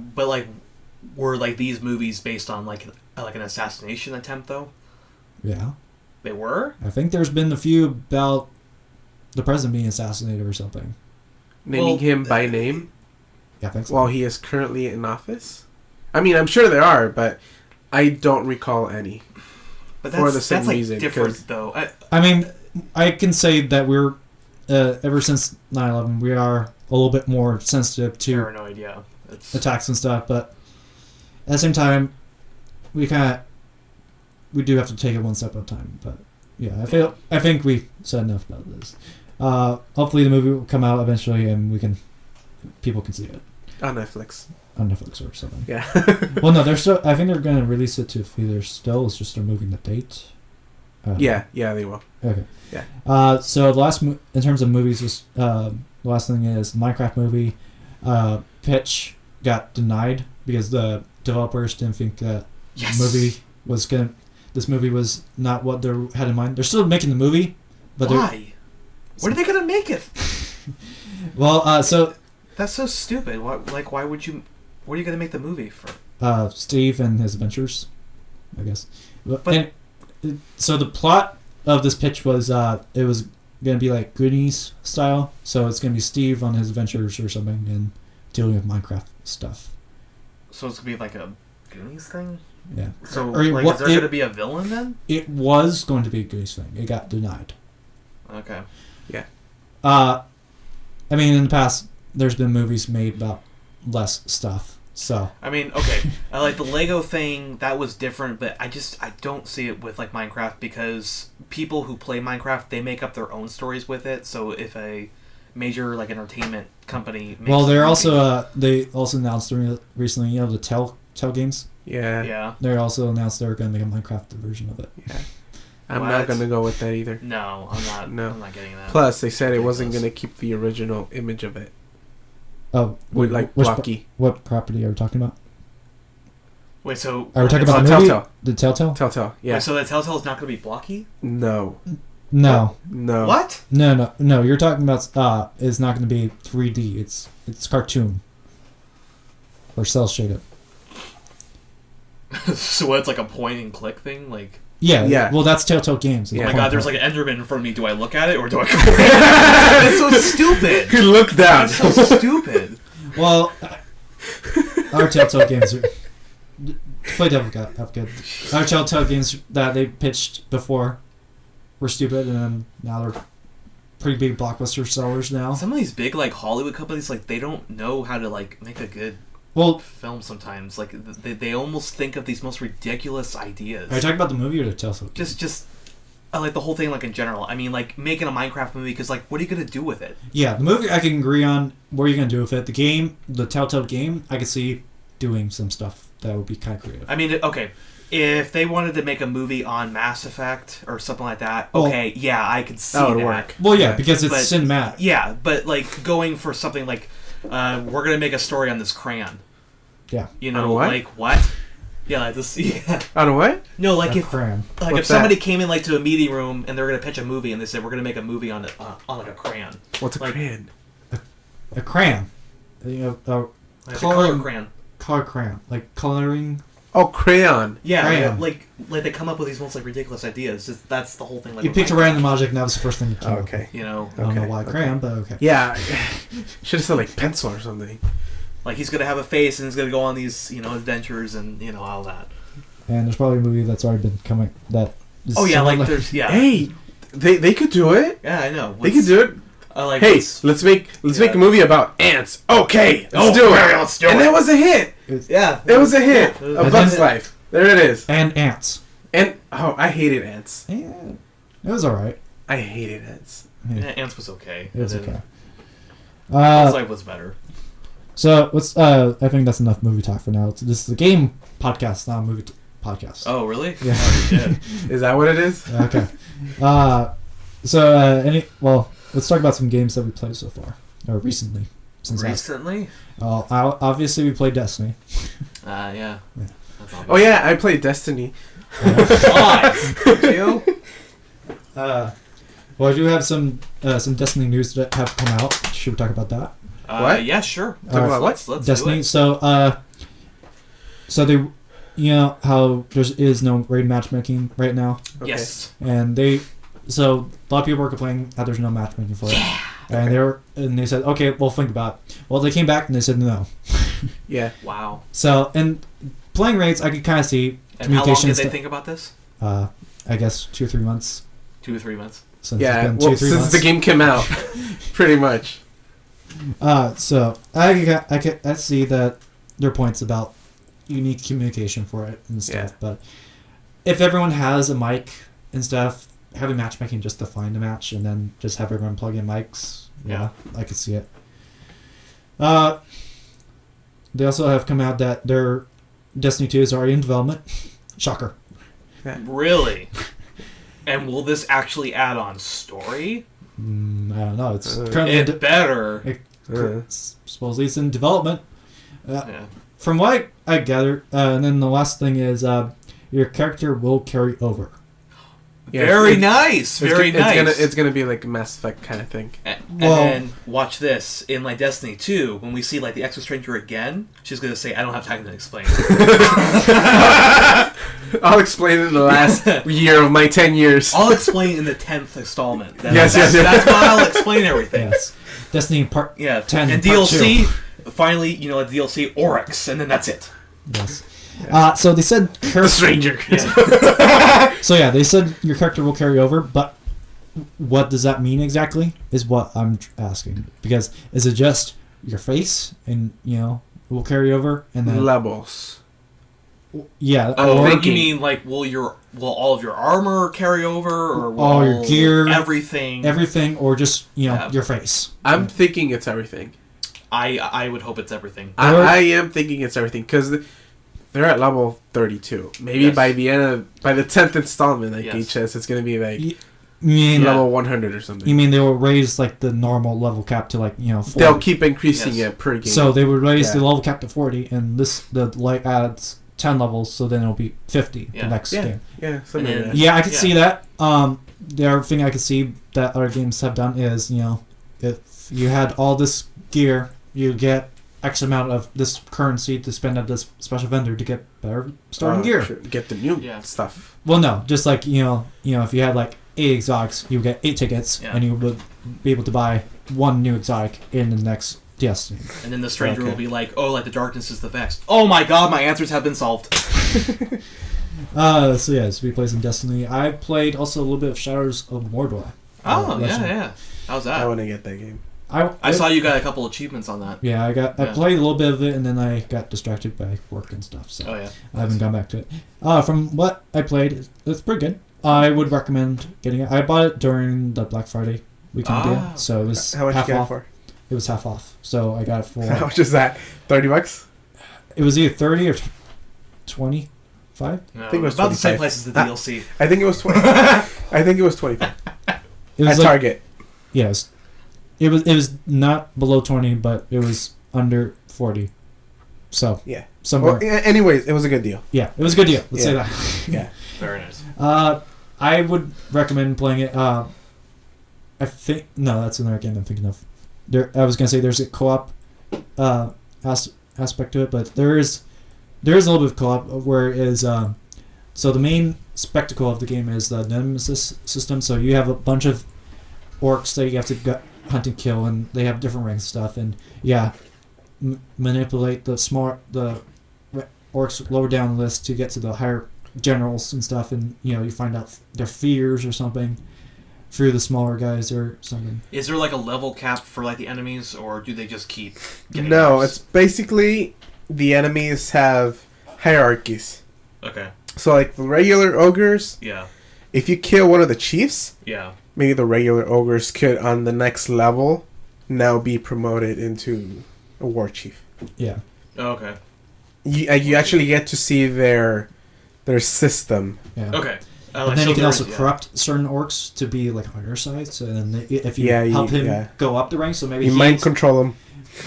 Speaker 2: were these movies based on like an assassination attempt though?
Speaker 1: Yeah.
Speaker 2: They were?
Speaker 1: I think there's been a few about the president being assassinated or something.
Speaker 3: Naming him by name?
Speaker 1: Yeah, I think so.
Speaker 3: While he is currently in office? I mean, I'm sure there are, but I don't recall any.
Speaker 2: But
Speaker 3: for the same
Speaker 2: like
Speaker 3: reason.
Speaker 2: Different, though.
Speaker 1: I mean, I can say that we're, ever since 9/11, we are a little bit more sensitive to
Speaker 2: paranoid, yeah.
Speaker 1: Attacks and stuff, but at the same time, we do have to take it one step at a time. But yeah, I think we said enough about this. Hopefully, the movie will come out eventually, and people can see it
Speaker 3: on Netflix
Speaker 1: or something.
Speaker 3: Yeah.
Speaker 1: Well, no, I think they're going to release it to theaters still. It's just they're moving the date.
Speaker 3: Yeah, they will.
Speaker 1: Okay.
Speaker 3: Yeah.
Speaker 1: So the last in terms of movies, the last thing is Minecraft movie. Pitch got denied because the developers didn't think that this movie was not what they had in mind. They're still making the movie, but
Speaker 2: why? What are they gonna make it?
Speaker 1: Well, so
Speaker 2: that's so stupid. Why would you? What are you gonna make the movie for?
Speaker 1: Steve and his adventures, I guess. So the plot of this pitch was it was gonna be like Goonies style. So it's gonna be Steve on his adventures or something and dealing with Minecraft stuff.
Speaker 2: So it's gonna be like a Goonies thing.
Speaker 1: Yeah.
Speaker 2: So is there gonna be a villain then?
Speaker 1: It was going to be a Goonies thing. It got denied.
Speaker 2: Okay.
Speaker 3: Yeah.
Speaker 1: I mean, in the past, there's been movies made about less stuff. So.
Speaker 2: I mean, okay, I like the Lego thing. That was different, but I don't see it with like Minecraft because people who play Minecraft they make up their own stories with it. So if a major like entertainment company makes
Speaker 1: they also announced recently, the Telltale games.
Speaker 3: Yeah.
Speaker 1: They also announced they were going to make a Minecraft version of it.
Speaker 3: Yeah. I'm not going to go with that either.
Speaker 2: No, I'm not. No. I'm not getting that.
Speaker 3: Plus, they said it wasn't going to keep the original image of it.
Speaker 1: Oh,
Speaker 3: with like blocky.
Speaker 1: What property are we talking about?
Speaker 2: Wait, so
Speaker 1: are we talking about the movie?
Speaker 3: Telltale.
Speaker 1: The Telltale?
Speaker 3: Telltale, yeah.
Speaker 2: Wait, so the Telltale is not going to be blocky?
Speaker 3: No.
Speaker 2: What?
Speaker 1: No. You're talking about it's not going to be 3D. It's cartoon or cell shaded.
Speaker 2: So it's like a point and click thing, like.
Speaker 1: Yeah. Well, that's Telltale Games.
Speaker 2: Oh my god, there's like an Enderman in front of me. Do I look at it or do I? That's so stupid.
Speaker 3: You look down.
Speaker 2: That's so stupid.
Speaker 1: Well, our Telltale Games are. Play devil advocate. Our Telltale Games that they pitched before were stupid, and then now they're pretty big blockbuster sellers now.
Speaker 2: Some of these big like Hollywood companies, like they don't know how to like make a good film sometimes. Like they almost think of these most ridiculous ideas.
Speaker 1: Are you talking about the movie or the Telltale?
Speaker 2: Just I like the whole thing like in general. I mean, like making a Minecraft movie because like what are you gonna do with it?
Speaker 1: Yeah, the movie I can agree on. What are you gonna do with it? The game, the Telltale game, I could see doing some stuff that would be kind of creative.
Speaker 2: I mean, okay, if they wanted to make a movie on Mass Effect or something like that, okay, yeah, I could see that.
Speaker 3: Work.
Speaker 1: Well, yeah, because it's cinematic.
Speaker 2: Yeah, but like going for something like we're gonna make a story on this crayon.
Speaker 1: Yeah.
Speaker 2: You know, like what? Yeah, like this. Yeah.
Speaker 3: On what?
Speaker 2: No, like
Speaker 1: if
Speaker 2: somebody came in like to a meeting room and they were gonna pitch a movie and they said we're gonna make a movie on like a crayon.
Speaker 3: What's a crayon?
Speaker 1: A crayon.
Speaker 2: Color crayon.
Speaker 1: Color crayon, like coloring.
Speaker 3: Oh, crayon.
Speaker 2: Yeah,
Speaker 1: crayon.
Speaker 2: Like they come up with these most like ridiculous ideas. That's the whole thing. Like
Speaker 1: you picked a random object, and that was the first thing you came up
Speaker 3: okay.
Speaker 1: with.
Speaker 2: You know.
Speaker 1: I don't know why crayon, but okay.
Speaker 3: Yeah, should have said like pencil or something.
Speaker 2: Like he's gonna have a face and he's gonna go on these adventures and all that.
Speaker 1: And there's probably a movie that's already been coming that.
Speaker 2: There's
Speaker 3: Hey, they could do it.
Speaker 2: Yeah, I know.
Speaker 3: They could do it. Let's make a movie about ants. Okay, let's do it. And it was a hit. It was a hit. A Bug's Life. There it is.
Speaker 1: And ants.
Speaker 3: And I hated ants.
Speaker 1: Yeah, it was alright.
Speaker 3: I hated ants.
Speaker 2: Yeah, ants was okay.
Speaker 1: It was okay.
Speaker 2: Bug's Life was better.
Speaker 1: So let's. I think that's enough movie talk for now. This is a game podcast, not a movie podcast.
Speaker 2: Oh really?
Speaker 1: Yeah.
Speaker 3: Is that what it is?
Speaker 1: Okay. Let's talk about some games that we played so far, or recently.
Speaker 2: Recently?
Speaker 1: Obviously we played Destiny.
Speaker 2: Yeah.
Speaker 3: Oh yeah, I played Destiny.
Speaker 2: You?
Speaker 1: Well, I do have some Destiny news that have come out. Should we talk about that?
Speaker 3: What?
Speaker 2: Yeah, sure.
Speaker 3: Talk about what?
Speaker 2: Let's
Speaker 1: Destiny.
Speaker 2: do it.
Speaker 1: So they, you know how there is no raid matchmaking right now,
Speaker 3: Okay.
Speaker 2: Yes.
Speaker 1: and so a lot of people were complaining that there's no matchmaking for it, and they said, okay, we'll think about it. Well, they came back and they said no.
Speaker 3: Yeah.
Speaker 2: Wow.
Speaker 1: So, and playing raids, I could kind of see
Speaker 2: And how long did they
Speaker 1: stu-
Speaker 2: think about this?
Speaker 1: I guess 2 or 3 months
Speaker 2: 2 or 3 months.
Speaker 1: since
Speaker 3: Yeah.
Speaker 1: it's been
Speaker 3: Well,
Speaker 1: 2 or 3
Speaker 3: since
Speaker 1: months.
Speaker 3: the game came out, pretty much.
Speaker 1: So I see that there are points about unique communication for it and stuff,
Speaker 3: Yeah.
Speaker 1: but if everyone has a mic and stuff, having matchmaking just to find a match and then just have everyone plug in mics, yeah, I could see it. They also have come out that their Destiny 2 is already in development. Shocker.
Speaker 2: Really? And will this actually add on story?
Speaker 1: I don't know. It's currently
Speaker 2: It better.
Speaker 1: supposedly it's in development.
Speaker 2: Yeah.
Speaker 1: From what I gathered, and then the last thing is your character will carry over.
Speaker 3: Yeah,
Speaker 2: Very
Speaker 3: it's-
Speaker 2: nice. Very nice.
Speaker 3: It's gonna be like a Mass Effect kind of thing.
Speaker 2: And
Speaker 1: Well-
Speaker 2: then watch this in like Destiny 2 when we see like the Extra Stranger again. She's gonna say, "I don't have time to explain."
Speaker 3: I'll explain it in the last year of my 10 years.
Speaker 2: I'll explain in the 10th installment.
Speaker 3: Yes.
Speaker 2: That's why I'll explain everything.
Speaker 1: Yes. Destiny Part
Speaker 2: Yeah.
Speaker 1: 10
Speaker 2: and
Speaker 1: Part
Speaker 2: DLC. Finally, like DLC Oryx, and then that's it.
Speaker 1: Yes. So they said
Speaker 3: The stranger.
Speaker 1: So yeah, they said your character will carry over, but what does that mean exactly? Is what I'm asking, because is it just your face and will carry over and then
Speaker 3: Levels.
Speaker 1: yeah,
Speaker 2: Oh,
Speaker 1: or
Speaker 2: you mean like will all of your armor carry over, or will
Speaker 1: all your gear,
Speaker 2: everything,
Speaker 1: or just
Speaker 2: Yeah.
Speaker 1: your face?
Speaker 3: I'm thinking it's everything.
Speaker 2: I would hope it's everything.
Speaker 3: I am thinking it's everything because they're at level 32. Maybe
Speaker 2: Yes.
Speaker 3: by the 10th installment, like
Speaker 2: Yes.
Speaker 3: HS, it's gonna be like
Speaker 1: You mean
Speaker 3: level 100 or something.
Speaker 1: you mean they will raise like the normal level cap to like 40.
Speaker 3: They'll keep increasing
Speaker 2: Yes.
Speaker 3: it per game.
Speaker 1: So they would raise
Speaker 3: Yeah.
Speaker 1: the level cap to 40, and the light adds 10 levels, so then it'll be 50
Speaker 2: Yeah.
Speaker 1: the next
Speaker 3: yeah,
Speaker 1: game.
Speaker 3: yeah, something
Speaker 2: And
Speaker 3: like
Speaker 2: then-
Speaker 3: that.
Speaker 1: Yeah, I could
Speaker 2: Yeah.
Speaker 1: see that. The other thing I could see that other games have done is, if you had all this gear, you get X amount of this currency to spend at this special vendor to get better starting gear.
Speaker 3: Sure. Get the new
Speaker 2: Yeah.
Speaker 3: stuff.
Speaker 1: Well, no, just like if you had like 8 exotics, you would get 8 tickets,
Speaker 2: Yeah.
Speaker 1: and you would be able to buy 1 new exotic in the next Destiny.
Speaker 2: And then the stranger
Speaker 3: Okay.
Speaker 2: will be like, "Oh, like the darkness is the best." Oh my god, my answers have been solved.
Speaker 1: So yeah, so we played some Destiny. I played also a little bit of Shadows of Mordor.
Speaker 2: Oh
Speaker 1: Legend.
Speaker 2: yeah. How's
Speaker 3: I
Speaker 2: that?
Speaker 3: want to get that game.
Speaker 2: I saw you got a couple achievements on that.
Speaker 1: Yeah, I
Speaker 2: Yeah.
Speaker 1: played a little bit of it, and then I got distracted by work and stuff. So
Speaker 2: Oh yeah.
Speaker 1: I haven't gone back to it. From what I played, it's pretty good. I would recommend getting it. I bought it during the Black Friday weekend
Speaker 2: Ah.
Speaker 1: deal, so it was
Speaker 3: How much
Speaker 1: half
Speaker 3: you got
Speaker 1: off.
Speaker 3: it for?
Speaker 1: It was half off, so I got it for.
Speaker 3: How much is that? $30?
Speaker 1: It was either 30 or 25.
Speaker 2: No,
Speaker 3: think it was
Speaker 2: about the same
Speaker 3: 25.
Speaker 2: place as the DLC.
Speaker 3: I think it was 20. I think it was 25
Speaker 1: It was
Speaker 3: at
Speaker 1: like,
Speaker 3: Target.
Speaker 1: yes, it was not below 20, but it was under 40. So
Speaker 3: Yeah.
Speaker 1: somewhere.
Speaker 3: Well, anyways, it was a good deal.
Speaker 1: Yeah, it was a good deal. Let's say
Speaker 3: Yeah.
Speaker 1: that.
Speaker 3: Yeah.
Speaker 2: Very nice.
Speaker 1: I would recommend playing it. I think no, that's another game I'm thinking of. I was gonna say there's a co-op aspect to it, but there is a little bit of co-op where it is. So the main spectacle of the game is the nemesis system. So you have a bunch of orcs that you have to hunt and kill, and they have different ranks and stuff. And manipulate the orcs lower down the list to get to the higher generals and stuff, and you find out their fears or something through the smaller guys or something.
Speaker 2: Is there like a level cap for like the enemies, or do they just keep getting
Speaker 3: No,
Speaker 2: worse?
Speaker 3: it's basically the enemies have hierarchies.
Speaker 2: Okay.
Speaker 3: So like the regular ogres,
Speaker 2: Yeah.
Speaker 3: if you kill one of the chiefs,
Speaker 2: Yeah.
Speaker 3: maybe the regular ogres could on the next level now be promoted into a war chief.
Speaker 1: Yeah.
Speaker 2: Oh, okay.
Speaker 3: You actually get to see their system.
Speaker 1: Yeah.
Speaker 2: Okay.
Speaker 1: And then you can also corrupt certain orcs to be like on your side. So then if you help him go up the rank, so maybe
Speaker 3: You mind control them.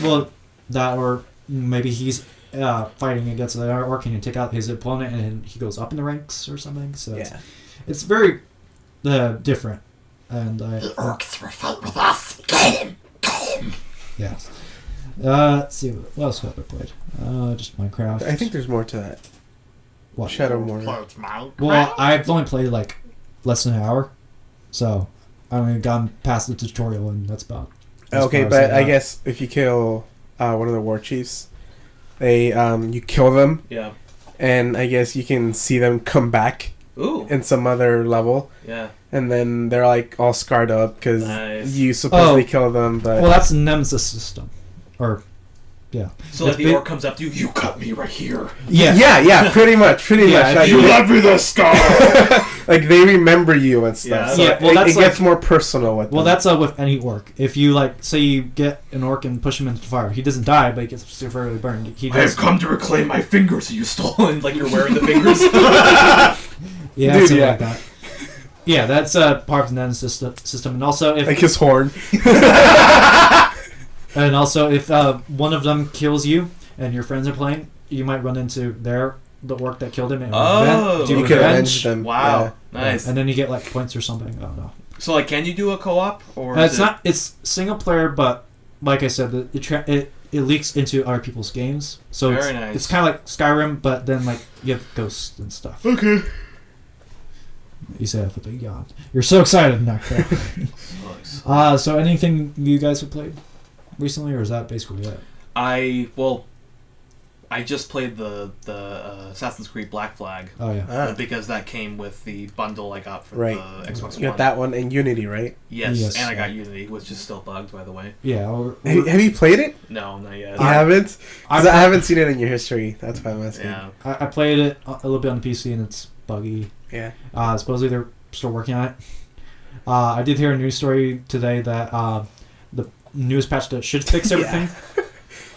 Speaker 1: Well, that or maybe he's fighting against the other orc and you take out his opponent and he goes up in the ranks or something. So it's very different. And
Speaker 4: The orcs will fight with us. Get him! Get him!
Speaker 1: yeah. Let's see what else have I played. Just Minecraft.
Speaker 3: I think there's more to that.
Speaker 1: What?
Speaker 3: Shadow of Mordor.
Speaker 4: It's Minecraft.
Speaker 1: Well, I've only played like less than an hour, so I only gotten past the tutorial, and that's about. as
Speaker 3: Okay,
Speaker 1: far as
Speaker 3: but I
Speaker 1: got.
Speaker 3: guess if you kill one of the war chiefs, they you kill them,
Speaker 2: Yeah.
Speaker 3: and I guess you can see them come back
Speaker 2: Ooh.
Speaker 3: in some other level,
Speaker 2: Yeah.
Speaker 3: and then they're like all scarred up because
Speaker 2: Nice.
Speaker 3: you supposedly
Speaker 1: Oh.
Speaker 3: kill them, but
Speaker 1: Well, that's Nemesis system, or yeah.
Speaker 2: So like
Speaker 1: If
Speaker 2: the
Speaker 1: they-
Speaker 2: orc comes up to you, you cut me right here.
Speaker 3: yeah, pretty much.
Speaker 1: Yeah,
Speaker 3: Like,
Speaker 1: you
Speaker 2: left me the scar.
Speaker 3: like they remember you and stuff.
Speaker 2: Yeah.
Speaker 3: So
Speaker 1: Yeah, well,
Speaker 3: it
Speaker 1: that's
Speaker 3: gets
Speaker 1: like-
Speaker 3: more personal with
Speaker 1: Well,
Speaker 3: them.
Speaker 1: that's with any orc. If you like, say you get an orc and push him into the fire, he doesn't die, but he gets severely burned. He
Speaker 2: I have
Speaker 1: does.
Speaker 2: come to reclaim my fingers you stole. And like you're wearing the fingers.
Speaker 1: Yeah,
Speaker 3: Dude,
Speaker 1: something
Speaker 3: yeah.
Speaker 1: like that. Yeah, that's part of the Nemesis system, and also if
Speaker 3: like his horn.
Speaker 1: one of them kills you and your friends are playing, you might run into the orc that killed him and
Speaker 2: Oh.
Speaker 1: do
Speaker 3: You can
Speaker 1: revenge.
Speaker 3: avenge them.
Speaker 2: Wow. Nice.
Speaker 1: And then you get like points or something. I don't know.
Speaker 2: So like, can you do a co-op or?
Speaker 1: It's
Speaker 2: is
Speaker 1: not. It's single player, but like I said, it leaks into other people's games. So
Speaker 2: Very nice.
Speaker 1: it's kind of like Skyrim, but then like you have ghosts and stuff.
Speaker 2: Okay.
Speaker 1: You say that with a yawn. You're so excited, Necro.
Speaker 2: Nice.
Speaker 1: So anything you guys have played recently, or is that basically it?
Speaker 2: I just played the Assassin's Creed Black Flag
Speaker 1: Oh yeah.
Speaker 2: because that came with the bundle I got for
Speaker 3: Right.
Speaker 2: the Xbox
Speaker 3: You got
Speaker 2: One.
Speaker 3: that one in Unity, right?
Speaker 2: Yes,
Speaker 1: Yes.
Speaker 2: and I got Unity, which is still bugged, by the way.
Speaker 1: Yeah.
Speaker 3: Have you played it?
Speaker 2: No, not yet.
Speaker 3: You haven't? 'Cause
Speaker 1: I-
Speaker 3: I haven't seen it in your history. That's why I'm asking.
Speaker 2: Yeah.
Speaker 1: I played it a little bit on the PC and it's buggy.
Speaker 3: Yeah.
Speaker 1: Supposedly they're still working on it. I did hear a news story today that the newest patch that should fix everything.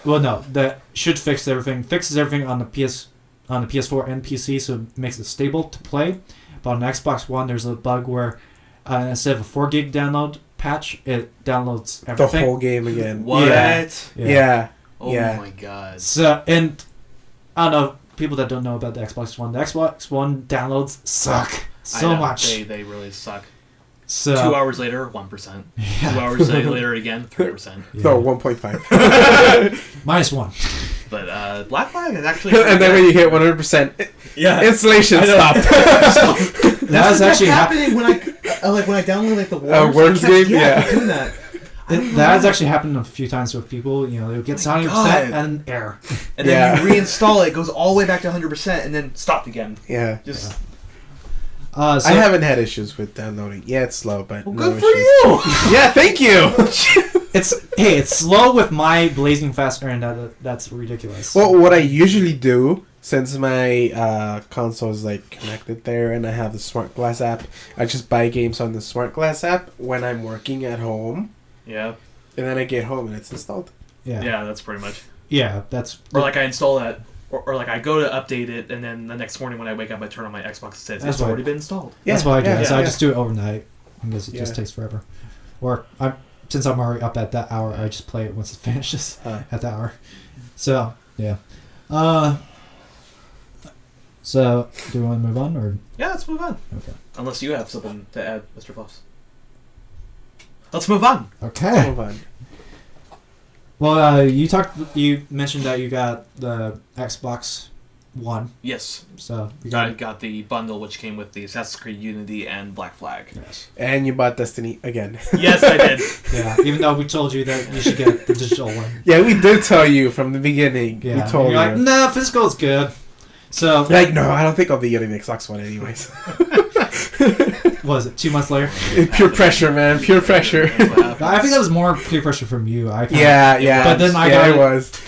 Speaker 1: Well, no, that should fix everything. Fixes everything on the PS4 and PC, so it makes it stable to play. But on Xbox One, there's a bug where instead of a 4 gig download patch, it downloads
Speaker 3: The
Speaker 1: everything.
Speaker 3: whole game again.
Speaker 2: What?
Speaker 3: Yeah.
Speaker 2: Oh
Speaker 3: Yeah.
Speaker 2: my god.
Speaker 1: So, and I don't know, people that don't know about the Xbox One downloads suck
Speaker 2: I
Speaker 1: so
Speaker 2: know,
Speaker 1: much.
Speaker 2: They really suck.
Speaker 1: So
Speaker 2: 2 hours later, 1%.
Speaker 1: Yeah.
Speaker 2: 2 hours later again, 3%.
Speaker 1: Yeah.
Speaker 3: No, 1.5.
Speaker 1: -1.
Speaker 2: But Black Flag is actually.
Speaker 3: And then when you hit 100%,
Speaker 2: yeah,
Speaker 3: installation
Speaker 2: I know.
Speaker 3: stopped.
Speaker 1: That's actually
Speaker 2: happening when I download like the Worms.
Speaker 3: Worms
Speaker 2: I kept-
Speaker 3: game? Yeah.
Speaker 2: I kept doing that.
Speaker 1: That has actually happened a few times with people. You know, they'll get 100%
Speaker 2: God.
Speaker 1: and error.
Speaker 2: And
Speaker 3: Yeah.
Speaker 2: then you reinstall it, it goes all the way back to 100%, and then stopped again.
Speaker 3: Yeah.
Speaker 2: Just
Speaker 1: So,
Speaker 3: I haven't had issues with downloading. Yeah, it's slow, but
Speaker 2: well,
Speaker 3: no
Speaker 2: good for
Speaker 3: issues.
Speaker 2: you.
Speaker 3: Yeah, thank you.
Speaker 1: it's slow with my blazing fast internet. That's ridiculous.
Speaker 3: Well, what I usually do, since my console is like connected there and I have the Smart Glass app, I just buy games on the Smart Glass app when I'm working at home,
Speaker 2: Yeah,
Speaker 3: and then I get home and it's installed.
Speaker 1: yeah,
Speaker 2: yeah, that's pretty much.
Speaker 1: yeah, that's
Speaker 2: Or like I install that, or like I go to update it, and then the next morning when I wake up, I turn on my Xbox, it says
Speaker 1: That's
Speaker 2: it's
Speaker 1: why-
Speaker 2: already been installed.
Speaker 1: that's what I do.
Speaker 3: yeah,
Speaker 1: so I
Speaker 3: yeah.
Speaker 1: just do it overnight because it just
Speaker 3: Yeah.
Speaker 1: takes forever. Or since I'm already up at that hour, I just play it once it finishes at that hour. So yeah. So do we want to move on or
Speaker 2: Yeah, let's move on.
Speaker 1: okay?
Speaker 2: Unless you have something to add, Mr. Foss. Let's move on.
Speaker 1: Okay.
Speaker 3: Move on.
Speaker 1: Well, you mentioned that you got the Xbox One,
Speaker 2: Yes,
Speaker 1: so you
Speaker 2: I
Speaker 1: got
Speaker 2: got the bundle which came with the Assassin's Creed Unity and Black Flag.
Speaker 1: yes.
Speaker 3: And you bought Destiny again.
Speaker 2: Yes, I did.
Speaker 1: Yeah, even though we told you that you should get the digital one.
Speaker 3: Yeah, we did tell you from the beginning.
Speaker 1: Yeah,
Speaker 3: We told
Speaker 1: and you're like,
Speaker 3: you.
Speaker 1: nah, physical is good. So
Speaker 3: Like, no, I don't think I'll be getting the Xbox One anyways.
Speaker 1: what was it 2 months later?
Speaker 3: Pure pressure, man. Pure pressure.
Speaker 2: That's what happened.
Speaker 1: I think that was more peer pressure from you. I kinda,
Speaker 3: Yeah.
Speaker 1: But then I
Speaker 3: yeah,
Speaker 1: got
Speaker 3: it
Speaker 1: it.
Speaker 3: was.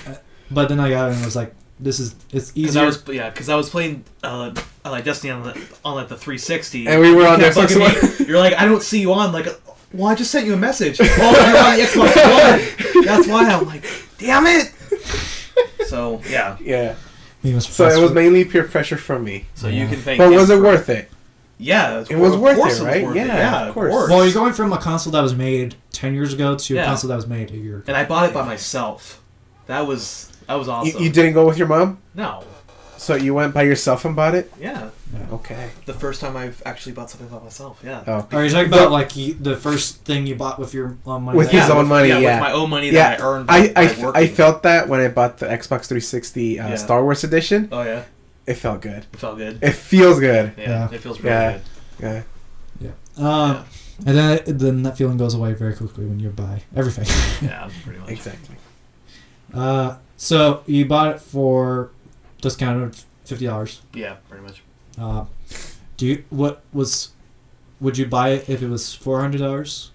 Speaker 1: But then I got it and was like, it's
Speaker 2: Because
Speaker 1: easier.
Speaker 2: I was playing like Destiny on like the 360,
Speaker 3: And we were on
Speaker 2: You kept
Speaker 3: Xbox
Speaker 2: bugging me. You're like, I don't see you on. Like, well, I just sent you a message. Oh, you're on the Xbox One. That's why I'm like, damn it. So yeah,
Speaker 3: Yeah.
Speaker 1: He was
Speaker 3: So it was
Speaker 1: frustrated.
Speaker 3: mainly peer pressure from me.
Speaker 2: so you can thank.
Speaker 3: But
Speaker 2: him
Speaker 3: was it
Speaker 2: for-
Speaker 3: worth it?
Speaker 2: Yeah,
Speaker 3: It was
Speaker 2: of
Speaker 3: worth
Speaker 2: course
Speaker 3: it, right?
Speaker 2: worth
Speaker 3: Yeah, of course.
Speaker 1: Well, you're going from a console that was made 10 years ago to
Speaker 2: Yeah.
Speaker 1: a console that was made a year ago.
Speaker 2: And I bought it by myself. That was awesome.
Speaker 3: You didn't go with your mom?
Speaker 2: No.
Speaker 3: So you went by yourself and bought it?
Speaker 2: Yeah.
Speaker 3: Okay.
Speaker 2: The first time I've actually bought something by myself. Yeah.
Speaker 3: Oh.
Speaker 1: Are you talking about like the first thing you bought with your own money?
Speaker 3: With his own money, yeah.
Speaker 2: with my own money
Speaker 3: Yeah,
Speaker 2: that I earned.
Speaker 3: I
Speaker 2: by working.
Speaker 3: felt that when I bought the Xbox 360
Speaker 2: Yeah.
Speaker 3: Star Wars edition.
Speaker 2: Oh yeah.
Speaker 3: It felt good.
Speaker 2: It felt good.
Speaker 3: It feels good.
Speaker 2: Yeah. It feels really good.
Speaker 3: Yeah.
Speaker 1: And then that feeling goes away very quickly when you buy everything.
Speaker 2: Yeah, pretty much.
Speaker 3: Exactly.
Speaker 1: So you bought it for discounted $50.
Speaker 2: Yeah, pretty much.
Speaker 1: Would you buy it if it was $400?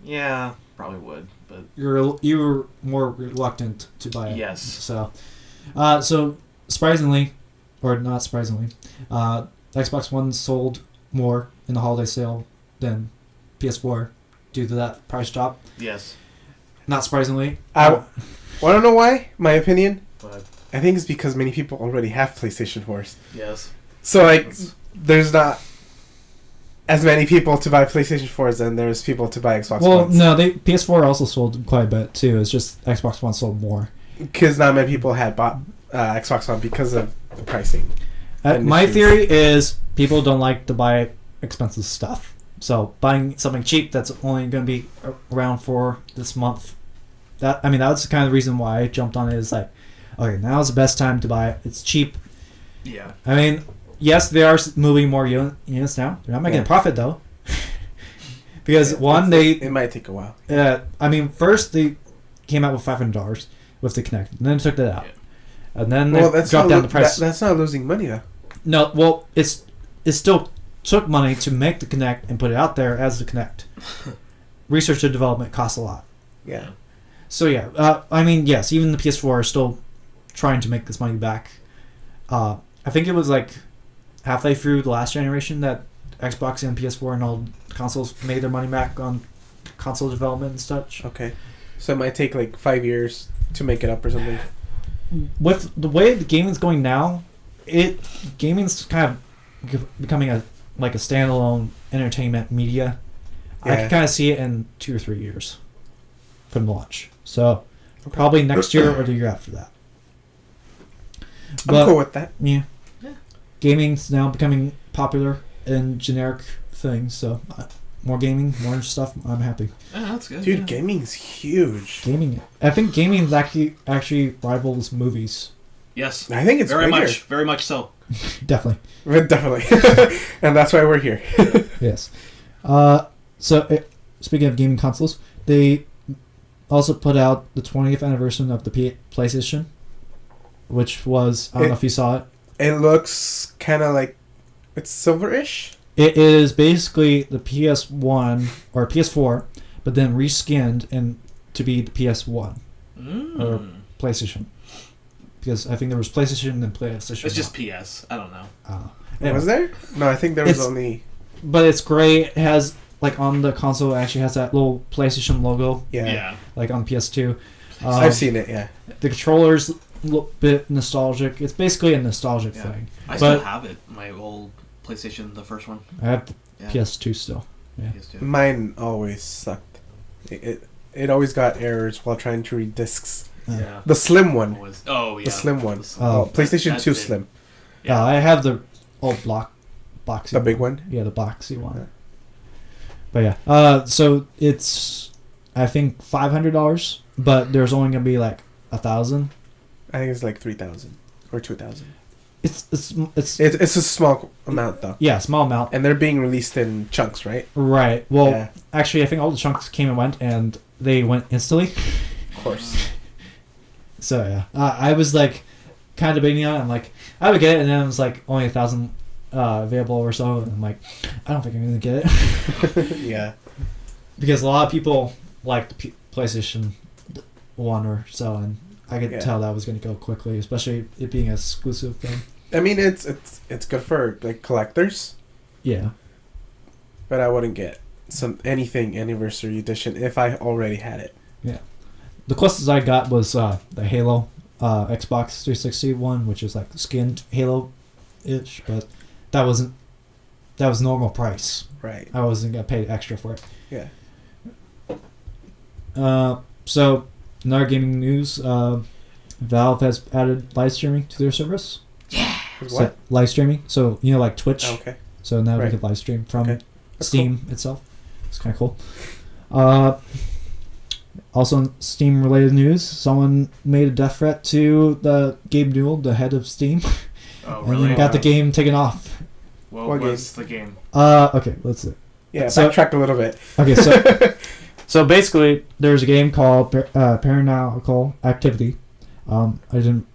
Speaker 2: Yeah, probably would, but
Speaker 1: You were more reluctant to buy it.
Speaker 2: yes.
Speaker 1: So surprisingly, or not surprisingly, Xbox One sold more in the holiday sale than PS4 due to that price drop.
Speaker 2: Yes.
Speaker 1: Not surprisingly.
Speaker 3: Want to know why? My opinion?
Speaker 2: But
Speaker 3: I think it's because many people already have PlayStation 4s.
Speaker 2: yes.
Speaker 3: So, like, there's not as many people to buy PlayStation 4s than there's people to buy Xbox
Speaker 1: Well,
Speaker 3: Ones.
Speaker 1: no, PS4 also sold quite a bit too. It's just Xbox One sold more.
Speaker 3: Because not many people had bought Xbox One because of the pricing.
Speaker 1: My theory is people don't like to buy expensive stuff. So buying something cheap that's only going to be around for this month. That was the kind of reason why I jumped on it. Is like, okay, now's the best time to buy it. It's cheap.
Speaker 2: Yeah.
Speaker 1: I mean, yes, they are moving more units now. They're not making a profit though. Because
Speaker 3: it might take a while.
Speaker 1: First they came out with $500 with the Kinect, and then took that out,
Speaker 2: Yeah.
Speaker 1: and then they dropped down the price.
Speaker 3: That's not losing money though.
Speaker 1: No, well, it still took money to make the Kinect and put it out there as the Kinect. Research and development costs a lot.
Speaker 3: Yeah.
Speaker 1: So yeah, yes, even the PS4 are still trying to make this money back. I think it was like halfway through the last generation that Xbox and PS4 and all consoles made their money back on console development and such.
Speaker 3: Okay. So it might take like 5 years to make it up or something.
Speaker 1: With the way the gaming's going now, gaming's kind of becoming a standalone entertainment media.
Speaker 3: Yeah.
Speaker 1: I can kind of see it in 2 or 3 years from launch. So probably next year or the year after that.
Speaker 3: I'm cool with that.
Speaker 1: Yeah.
Speaker 2: Yeah.
Speaker 1: Gaming's now becoming popular and generic things. So more gaming, more stuff. I'm happy.
Speaker 2: Yeah, that's good.
Speaker 3: Dude, gaming's huge.
Speaker 1: Gaming. I think gaming actually rivals movies.
Speaker 2: Yes.
Speaker 3: I think it's
Speaker 2: very
Speaker 3: bigger.
Speaker 2: very much so.
Speaker 1: Definitely.
Speaker 3: Definitely. And that's why we're here.
Speaker 1: Yes. Speaking of gaming consoles, they also put out the 20th anniversary of the PlayStation, which was, I don't know if you saw it.
Speaker 3: It looks kind of like it's silver-ish.
Speaker 1: It is basically the PS1 or PS4, but then reskinned and to be the PS1 or PlayStation. Because I think there was PlayStation and PlayStation.
Speaker 2: It's just PS. I don't know.
Speaker 1: Anyway.
Speaker 3: Was there? No, I think there was only...
Speaker 1: But it's great. It has, like, on the console, it actually has that little PlayStation logo.
Speaker 3: Yeah.
Speaker 1: Like on PS2.
Speaker 3: I've seen it, yeah.
Speaker 1: The controller's a little bit nostalgic. It's basically a nostalgic thing.
Speaker 2: I still have it. My old PlayStation, the first one.
Speaker 1: I have PS2 still. Yeah.
Speaker 2: PS2.
Speaker 3: Mine always sucked. It always got errors while trying to read discs.
Speaker 2: Yeah.
Speaker 3: The slim one.
Speaker 2: Oh, yeah.
Speaker 3: The slim one.
Speaker 1: Oh.
Speaker 3: PlayStation 2
Speaker 2: did.
Speaker 3: Slim.
Speaker 1: Yeah, I have the old boxy.
Speaker 3: The big one?
Speaker 1: Yeah, the boxy one.
Speaker 3: Yeah.
Speaker 1: But yeah, so it's I think $500, but there's only gonna be like 1,000.
Speaker 3: I think it's like 3,000 or 2,000.
Speaker 1: It's
Speaker 3: a small amount though.
Speaker 1: Yeah, small amount.
Speaker 3: And they're being released in chunks, right?
Speaker 1: Right. Well,
Speaker 3: Yeah.
Speaker 1: actually, I think all the chunks came and went, and they went instantly.
Speaker 3: Of course.
Speaker 1: So yeah, I was like kind of debating on it. I'm like, I would get it, and then it was like only 1,000 available or so, and I'm like, I don't think I'm gonna get it.
Speaker 3: Yeah.
Speaker 1: Because a lot of people like the PlayStation 1 or so, and I could tell that was gonna go quickly, especially it being an exclusive thing.
Speaker 3: I mean, it's good for like collectors.
Speaker 1: Yeah.
Speaker 3: But I wouldn't get anything anniversary edition if I already had it.
Speaker 1: Yeah. The closest I got was the Halo Xbox 360 one, which is like skinned Halo-ish, but that was normal price.
Speaker 3: Right.
Speaker 1: I wasn't gonna pay extra for it.
Speaker 3: Yeah.
Speaker 1: So another gaming news, Valve has added live streaming to their service.
Speaker 3: What?
Speaker 1: So, live streaming. So like Twitch.
Speaker 3: Oh, okay.
Speaker 1: So now we
Speaker 3: Right.
Speaker 1: can live stream from
Speaker 3: Okay. That's
Speaker 1: Steam itself. It's kind of cool. Also, in Steam-related news, someone made a death threat to the Gabe Newell, the head of Steam,
Speaker 2: Oh,
Speaker 1: and
Speaker 2: really?
Speaker 1: then got the game taken off.
Speaker 2: What was the game?
Speaker 1: Okay, let's see.
Speaker 3: Yeah,
Speaker 1: So-
Speaker 3: backtrack a little bit.
Speaker 1: Okay, so so basically, there's a game called Paranormal Activity. I didn't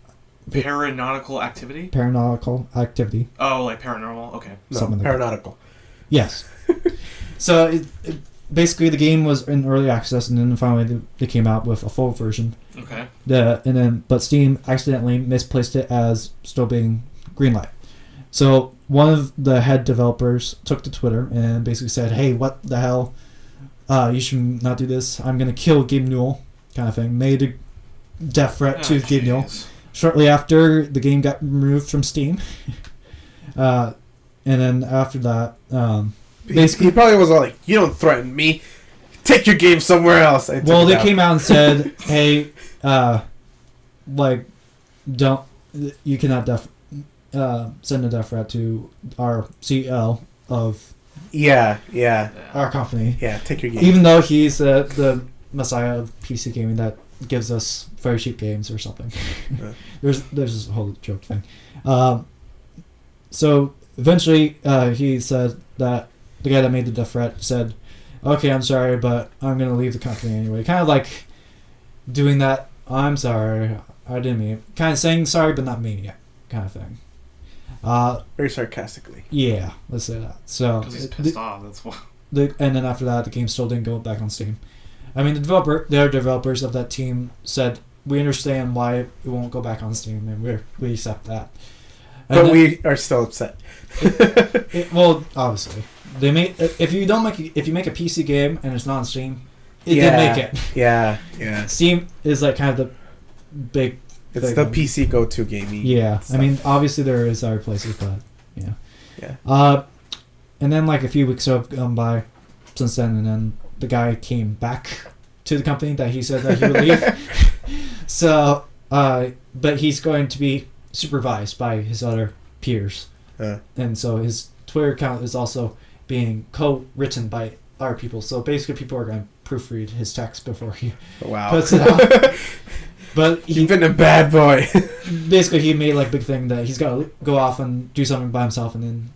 Speaker 2: Paranautical activity?
Speaker 1: Paranormal Activity.
Speaker 2: Oh, like paranormal? Okay.
Speaker 3: No,
Speaker 1: Something like that.
Speaker 3: paranautical.
Speaker 1: Yes. So basically, the game was in early access, and then finally they came out with a full version.
Speaker 2: Okay.
Speaker 1: But Steam accidentally misplaced it as still being greenlight. So one of the head developers took to Twitter and basically said, "Hey, what the hell? You should not do this. I'm gonna kill Gabe Newell," kind of thing. Made a death threat to Gabe Newell. Shortly after, the game got removed from Steam. And then after that,
Speaker 3: Basically, he probably was all like, "You don't threaten me. Take your game somewhere else."
Speaker 1: they came out and said, "Hey, don't you cannot send a death threat to our CEO of
Speaker 3: Yeah.
Speaker 1: our company,
Speaker 3: Take your game.
Speaker 1: even though he's the messiah of PC gaming that gives us very cheap games or something."
Speaker 3: Yeah.
Speaker 1: there's this whole joke thing. So eventually, he said that the guy that made the death threat said, "Okay, I'm sorry, but I'm gonna leave the company anyway." Kind of like doing that. "I'm sorry, I didn't mean it." Kind of saying sorry, but not meaning it, kind of thing.
Speaker 3: Very sarcastically.
Speaker 1: Yeah, let's say that. So
Speaker 2: Because he's pissed off, that's why.
Speaker 1: and then after that, the game still didn't go back on Steam. I mean, the other developers of that team said, "We understand why it won't go back on Steam, and we accept that." And
Speaker 3: But
Speaker 1: then-
Speaker 3: we are still upset.
Speaker 1: well, obviously, they make if you make a PC game and it's not on Steam, it
Speaker 3: Yeah.
Speaker 1: did make it.
Speaker 3: Yeah.
Speaker 1: Steam is like kind of the big.
Speaker 3: It's
Speaker 1: big
Speaker 3: the
Speaker 1: one.
Speaker 3: PC go-to gaming.
Speaker 1: Yeah,
Speaker 3: stuff.
Speaker 1: I mean, obviously there is other places, but yeah.
Speaker 3: Yeah.
Speaker 1: And then like a few weeks have gone by since then, and then the guy came back to the company that he said that he would leave. So, but he's going to be supervised by his other peers, and so his Twitter account is also being co-written by other people. So basically, people are going to proofread his text before he
Speaker 3: Wow.
Speaker 1: puts it out. But
Speaker 3: You've been a bad boy.
Speaker 1: basically he made like big thing that he's got to go off and do something by himself, and then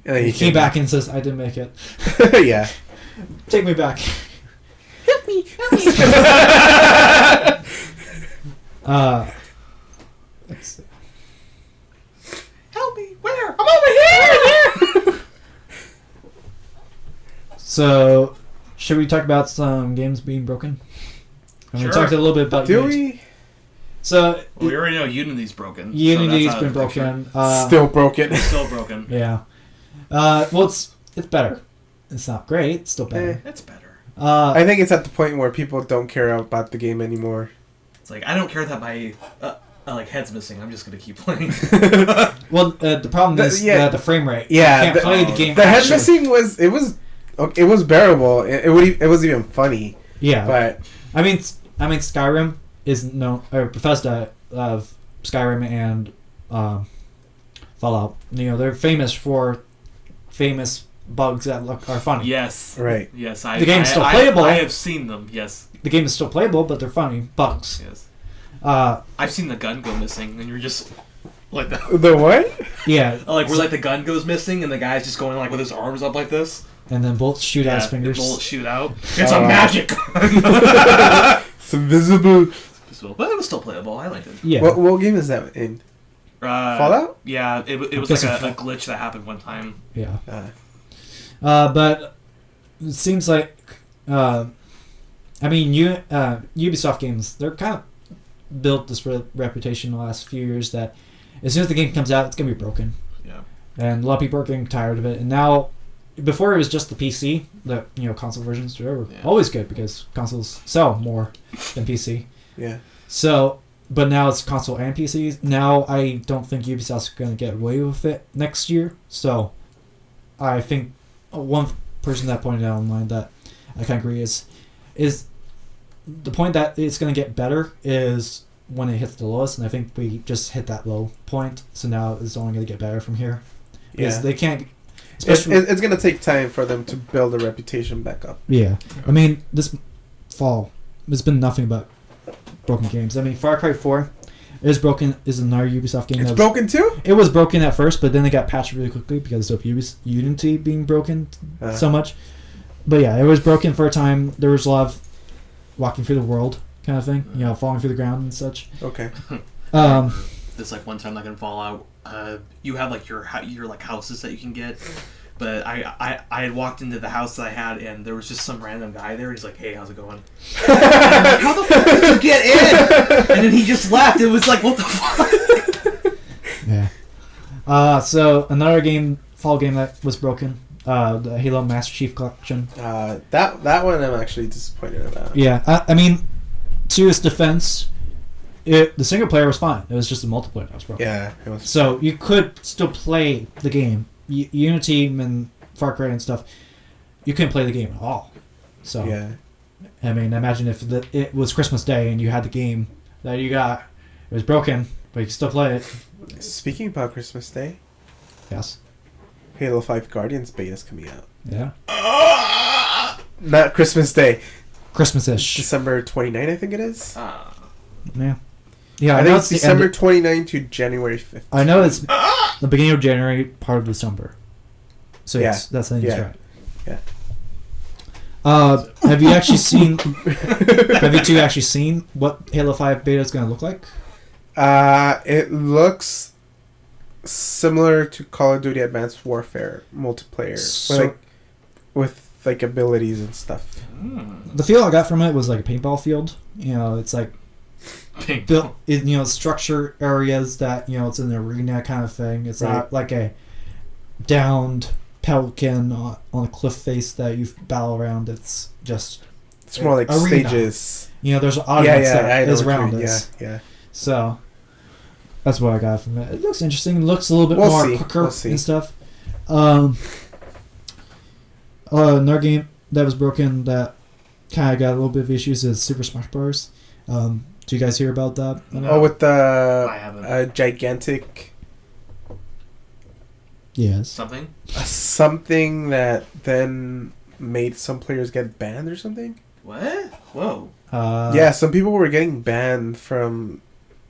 Speaker 3: And
Speaker 1: he came back and says, "I didn't make it.
Speaker 3: Yeah.
Speaker 1: Take me back."
Speaker 4: Help me.
Speaker 1: Let's see.
Speaker 2: Help me! Where? I'm over here!
Speaker 1: So, should we talk about some games being broken? And
Speaker 2: Sure.
Speaker 1: we talked a little bit about
Speaker 3: Do
Speaker 1: games.
Speaker 3: we?
Speaker 2: Well,
Speaker 1: So
Speaker 2: we already know Unity's broken. so
Speaker 1: Unity's
Speaker 2: that's out
Speaker 1: been
Speaker 2: of the picture.
Speaker 1: broken.
Speaker 3: Still broken.
Speaker 2: It's still broken.
Speaker 1: Yeah. Well, it's better. It's not great. It's still better.
Speaker 2: It's better.
Speaker 3: I think it's at the point where people don't care about the game anymore.
Speaker 2: It's like, I don't care that my like head's missing. I'm just gonna keep playing.
Speaker 1: Well, the problem is the frame rate.
Speaker 3: Yeah,
Speaker 1: You can't play the game.
Speaker 3: The head
Speaker 1: actually.
Speaker 3: missing was bearable. It was even funny.
Speaker 1: Yeah.
Speaker 3: But
Speaker 1: I mean, Skyrim is Bethesda of Skyrim and Fallout. You know, they're famous for bugs that are funny.
Speaker 2: Yes.
Speaker 3: right.
Speaker 2: Yes.
Speaker 1: The game's still playable.
Speaker 2: I have seen them. Yes.
Speaker 1: The game is still playable, but they're funny bugs.
Speaker 2: Yes.
Speaker 1: Uh,
Speaker 2: I've seen the gun go missing, and you're just like the
Speaker 3: The what?
Speaker 1: yeah.
Speaker 2: like where like the gun goes missing, and the guy's just going like with his arms up like this.
Speaker 1: And then bullets shoot out his
Speaker 2: and
Speaker 1: fingers.
Speaker 2: bullets shoot out. It's a magic gun.
Speaker 3: It's invisible.
Speaker 2: But it was still playable. I liked it.
Speaker 1: Yeah.
Speaker 3: What game is that in? Fallout?
Speaker 2: Yeah, it was
Speaker 1: guess
Speaker 2: like a
Speaker 1: it's
Speaker 2: glitch that happened one time.
Speaker 1: Yeah.
Speaker 3: Uh,
Speaker 1: But it seems like, I mean, Ubisoft games, they're kind of built this reputation in the last few years that as soon as the game comes out, it's going to be broken.
Speaker 2: Yeah.
Speaker 1: And a lot of people are getting tired of it. And now, before it was just the PC, the console versions, they were always good because consoles sell more than PC.
Speaker 3: yeah.
Speaker 1: So, but now it's console and PC. Now I don't think Ubisoft's going to get away with it next year. So, I think one person that pointed out online that I can agree is the point that it's going to get better is when it hits the lowest, and I think we just hit that low point. So now it's only going to get better from here. Because they can't.
Speaker 3: It's going to take time for them to build a reputation back up.
Speaker 1: Yeah, I mean this fall, it's been nothing but broken games. I mean, Far Cry 4 is another Ubisoft game.
Speaker 3: It's broken too?
Speaker 1: It was broken at first, but then they got patched really quickly because of Unity being broken so much. But yeah, it was broken for a time. There was a lot of walking through the world kind of thing, falling through the ground and such.
Speaker 3: Okay.
Speaker 2: This like one time like in Fallout, you have like your like houses that you can get. But I had walked into the house that I had, and there was just some random guy there. He's like, "Hey, how's it going?" And I'm like, how the fuck did you get in? And then he just left. It was like, what the fuck?
Speaker 1: Yeah. So another fall game that was broken, the Halo Master Chief Collection.
Speaker 3: That one I'm actually disappointed about.
Speaker 1: Yeah, I mean, to its defense, the single player was fine. It was just the multiplayer that was broken.
Speaker 3: Yeah. It was.
Speaker 1: So you could still play the game. Unity and Far Cry and stuff, you couldn't play the game at all. So
Speaker 3: yeah.
Speaker 1: I mean, imagine if it was Christmas Day and you had the game that you got. It was broken, but you could still play it.
Speaker 3: Speaking about Christmas Day,
Speaker 1: Yes.
Speaker 3: Halo 5 Guardians beta is coming out.
Speaker 1: Yeah.
Speaker 3: Not Christmas Day.
Speaker 1: Christmas-ish.
Speaker 3: December 29th, I think it is.
Speaker 1: Yeah. Yeah,
Speaker 3: I
Speaker 1: know
Speaker 3: think
Speaker 1: it's
Speaker 3: it's December 29th to January 5th.
Speaker 1: I know it's the beginning of January, part of December. So
Speaker 3: Yeah.
Speaker 1: yes, that's right.
Speaker 3: Yeah.
Speaker 1: Have you actually seen? Have you two actually seen what Halo 5 beta is going to look like?
Speaker 3: It looks similar to Call of Duty Advanced Warfare multiplayer, with abilities and stuff.
Speaker 1: The feel I got from it was like a paintball field. It's like built, structure areas that it's in an arena kind of thing. It's not like a downed pelican on a cliff face that you battle around. It's
Speaker 3: more like
Speaker 1: arena.
Speaker 3: Stages.
Speaker 1: There's an audience that is around
Speaker 3: it.
Speaker 1: us.
Speaker 3: Yeah.
Speaker 1: So that's what I got from it. It looks interesting. It looks a little bit quicker and stuff. Another game that was broken that kind of got a little bit of issues is Super Smash Bros. Do you guys hear about that?
Speaker 3: No. With the
Speaker 2: I haven't.
Speaker 3: gigantic
Speaker 1: Yes.
Speaker 3: something that then made some players get banned or something.
Speaker 2: What? Whoa.
Speaker 3: Yeah, some people were getting banned from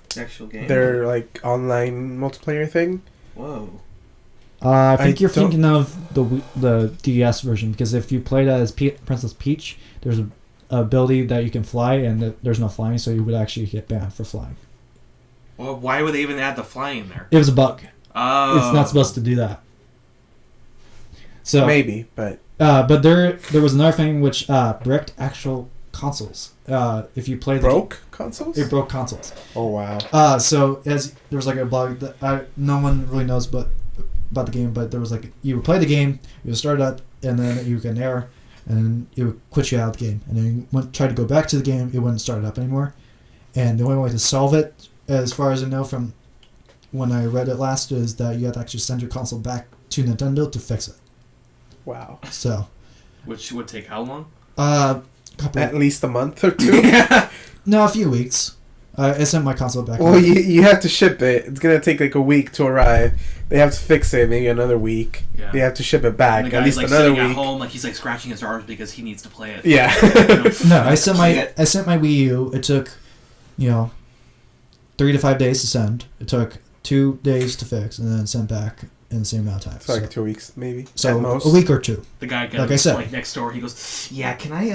Speaker 2: The actual game.
Speaker 3: their online multiplayer thing.
Speaker 2: Whoa.
Speaker 1: I think you're thinking of the DS version, because if you play that as Princess Peach, there's an ability that you can fly, and there's no flying, so you would actually get banned for flying.
Speaker 2: Well, why would they even add the flying in there?
Speaker 1: It was a bug.
Speaker 2: Oh.
Speaker 1: It's not supposed to do that. So
Speaker 3: Maybe, but
Speaker 1: there was another thing which bricked actual consoles. If you play
Speaker 3: consoles?
Speaker 1: it broke consoles.
Speaker 3: Oh wow.
Speaker 1: So there was like a bug that no one really knows about the game, but there was like, you would play the game, you would start up, and then you would get an error, and then it would quit you out of the game, and then you try to go back to the game, it wouldn't start it up anymore. And the only way to solve it, as far as I know from when I read it last, is that you have to actually send your console back to Nintendo to fix it.
Speaker 3: Wow.
Speaker 1: So,
Speaker 2: which would take how long?
Speaker 3: At least a month or two.
Speaker 1: No, a few weeks. I sent my console back.
Speaker 3: Well, you have to ship it. It's gonna take like a week to arrive. They have to fix it, maybe another week.
Speaker 2: Yeah.
Speaker 3: They have to ship it back.
Speaker 2: And the
Speaker 3: At
Speaker 2: guy's
Speaker 3: least
Speaker 2: like
Speaker 3: another
Speaker 2: sitting
Speaker 3: week.
Speaker 2: at home, like he's like scratching his arms because he needs to play it.
Speaker 3: Yeah.
Speaker 1: No, I sent my Wii U. It took, 3 to 5 days to send. It took 2 days to fix, and then sent back in the same amount of time.
Speaker 3: It's like 2 weeks, maybe.
Speaker 1: So
Speaker 3: at most.
Speaker 1: a week or two.
Speaker 2: The guy
Speaker 1: Like I said.
Speaker 2: like next door. He goes, "Yeah, can I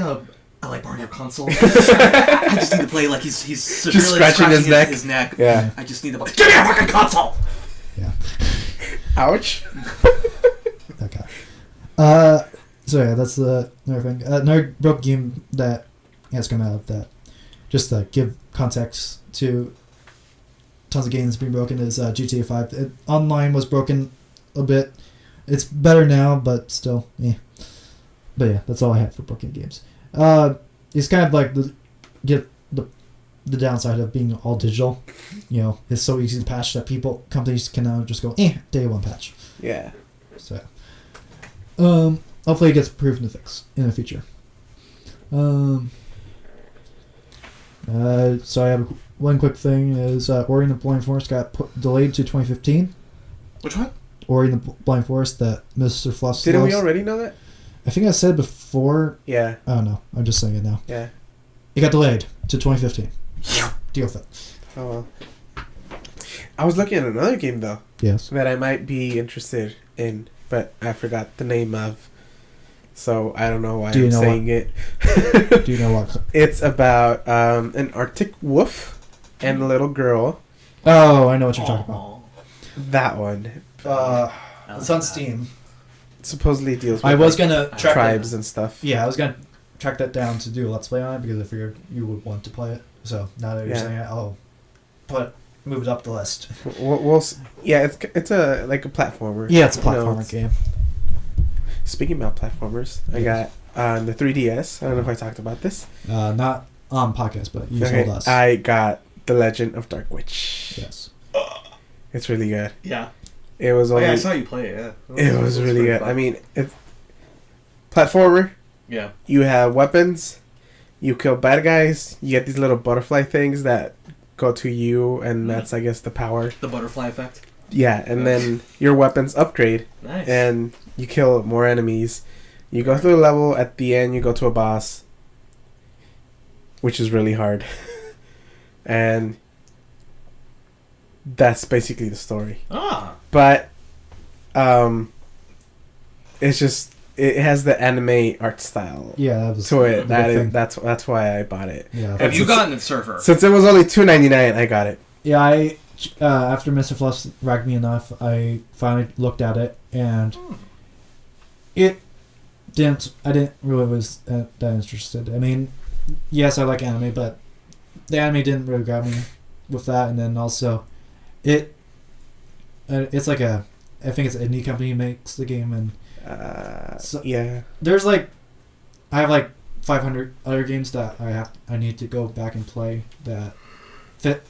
Speaker 2: borrow your console? I just need to play." Like he's severely
Speaker 3: scratching his neck.
Speaker 2: His neck.
Speaker 3: Yeah.
Speaker 2: I just need to give me a fucking console.
Speaker 1: Yeah.
Speaker 3: Ouch.
Speaker 1: Okay. So yeah, that's another thing. Another broke game that has come out of that. Just to give context to tons of games being broken is GTA 5. Online was broken a bit. It's better now, but still, yeah. But yeah, that's all I have for broken games. It's kind of like the downside of being all digital. It's so easy to patch that companies can now just go, day one patch.
Speaker 3: Yeah.
Speaker 1: So, hopefully it gets improved and fixed in the future. So I have one quick thing is Ori and the Blind Forest got delayed to 2015.
Speaker 2: Which one?
Speaker 1: Ori and the Blind Forest that Mr. Fluff
Speaker 3: Didn't
Speaker 1: loves.
Speaker 3: we already know that?
Speaker 1: I think I said before.
Speaker 3: Yeah.
Speaker 1: Oh no, I'm just saying it now.
Speaker 3: Yeah.
Speaker 1: It got delayed to 2015. Deal with it.
Speaker 3: Oh well. I was looking at another game though.
Speaker 1: Yes.
Speaker 3: That I might be interested in, but I forgot the name of. So I don't know why I'm saying it.
Speaker 1: Do you know what?
Speaker 3: It's about an Arctic wolf and a little girl.
Speaker 1: Oh, I know what you're talking about.
Speaker 3: That one.
Speaker 1: It's on Steam.
Speaker 3: Supposedly deals with
Speaker 1: I was gonna track
Speaker 3: tribes and stuff.
Speaker 1: Yeah, I was gonna track that down to do a let's play on it because I figured you would want to play it. So now that you're saying it, I'll move it up the list.
Speaker 3: Yeah, it's a like a platformer.
Speaker 1: Yeah, it's a platformer game.
Speaker 3: Speaking about platformers, I got on the 3DS. I don't know if I talked about this.
Speaker 1: Not on podcast, but you told us.
Speaker 3: I got The Legend of Dark Witch.
Speaker 1: Yes.
Speaker 3: It's really good.
Speaker 2: Yeah.
Speaker 3: It was only.
Speaker 2: I saw you play it. Yeah.
Speaker 3: It was really good. I mean, it's platformer.
Speaker 2: Yeah.
Speaker 3: You have weapons. You kill bad guys. You get these little butterfly things that go to you, and that's, I guess, the power.
Speaker 2: The butterfly effect.
Speaker 3: Yeah, and then your weapons upgrade.
Speaker 2: Nice.
Speaker 3: And you kill more enemies. You go through a level. At the end, you go to a boss, which is really hard. And that's basically the story. But it's just it has the anime art style.
Speaker 1: Yeah, that was
Speaker 3: to it. That's why I bought it.
Speaker 1: Yeah.
Speaker 2: Have you gotten the Surfer?
Speaker 3: Since it was only $2.99, I got it.
Speaker 1: Yeah, I after Mr. Fluff ragged me enough, I finally looked at it and I didn't really was that interested. I mean, yes, I like anime, but the anime didn't really grab me with that. And then also, it's like I think it's an indie company makes the game, and
Speaker 3: yeah.
Speaker 1: There's I have 500 other games that I need to go back and play that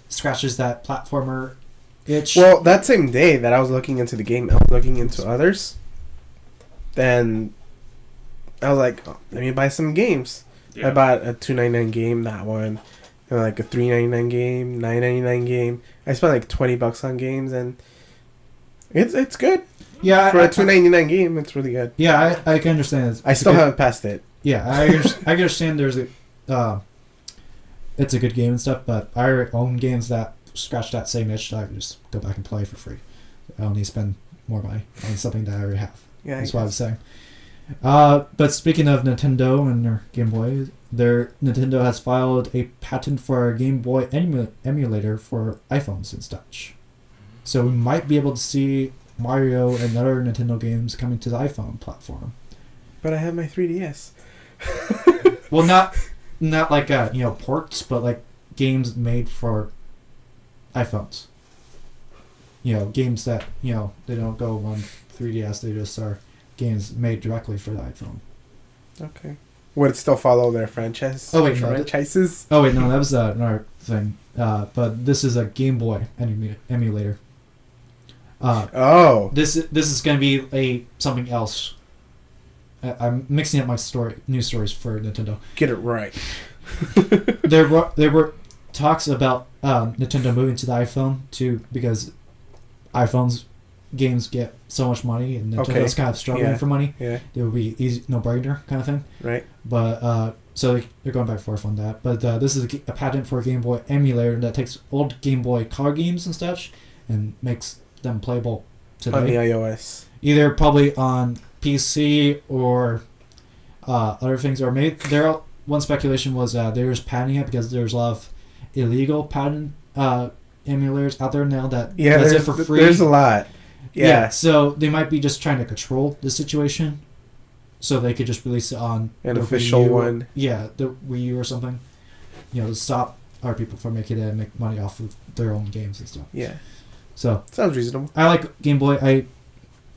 Speaker 1: scratches that platformer itch.
Speaker 3: Well, that same day that I was looking into the game, I was looking into others. Then I was like, let me buy some games. Yeah. I bought a $2.99 game, that one, and a $3.99 game, $9.99 game. I spent $20 on games, and it's good.
Speaker 1: Yeah,
Speaker 3: for a $2.99 game, it's really good.
Speaker 1: Yeah, I can understand.
Speaker 3: I still haven't passed it.
Speaker 1: Yeah, I understand. There's it's a good game and stuff, but I own games that scratch that same itch. I can just go back and play for free. I don't need to spend more money on something that I already have. Yeah, that's what I was saying. But speaking of Nintendo and their Game Boy, Nintendo has filed a patent for a Game Boy emulator for iPhones and such. So we might be able to see Mario and other Nintendo games coming to the iPhone platform.
Speaker 3: But I have my 3DS.
Speaker 1: Well, not ports, but games made for iPhones. Games that they don't go on 3DS. They just are games made directly for the iPhone.
Speaker 3: Okay. Would it still follow their franchise?
Speaker 1: Oh wait,
Speaker 3: franchises.
Speaker 1: No, that was another thing. But this is a Game Boy emulator. This is going to be something else. I'm mixing up my news stories for Nintendo.
Speaker 3: Get it right.
Speaker 1: There were talks about Nintendo moving to the iPhone too, because iPhone's games get so much money and Nintendo's kind of struggling for money.
Speaker 3: Yeah,
Speaker 1: it would be easy, no-brainer kind of thing.
Speaker 3: Right.
Speaker 1: But so they're going back and forth on that. But this is a patent for a Game Boy emulator that takes old Game Boy Color games and such and makes them playable today
Speaker 3: on the iOS.
Speaker 1: Either probably on PC or other things, or maybe one speculation was they're just patenting it because there's a lot of illegal patent emulators out there now that's it for free.
Speaker 3: There's a lot. Yeah.
Speaker 1: So they might be just trying to control the situation, so they could just release it on
Speaker 3: an official one.
Speaker 1: Yeah, the Wii U or something. To stop other people from making it and make money off of their own games and stuff.
Speaker 3: Yeah.
Speaker 1: So
Speaker 3: sounds reasonable.
Speaker 1: I like Game Boy. I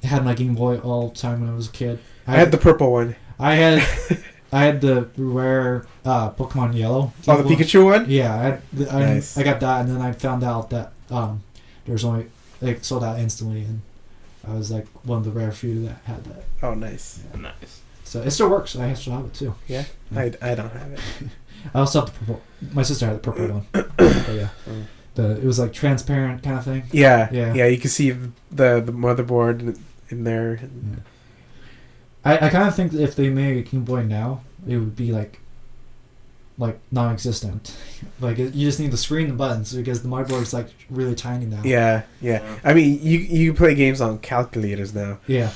Speaker 1: had my Game Boy all the time when I was a kid.
Speaker 3: I had the purple one.
Speaker 1: I had the rare Pokemon Yellow.
Speaker 3: The Pikachu one?
Speaker 1: Yeah,
Speaker 3: nice.
Speaker 1: I got that, and then I found out that there's only sold out instantly, and I was one of the rare few that had that.
Speaker 3: Oh, nice.
Speaker 2: Yeah. Nice.
Speaker 1: So it still works. I still have it too.
Speaker 3: Yeah? I don't have it.
Speaker 1: I also have the purple. My sister had the purple one. But yeah. It was transparent kind of thing.
Speaker 3: Yeah. You can see the motherboard in there.
Speaker 1: Yeah. I kind of think that if they made a Game Boy now, it would be like non-existent. Like you just need the screen and buttons because the motherboard's like really tiny now.
Speaker 3: Yeah. I mean, you play games on calculators now.
Speaker 1: Yeah.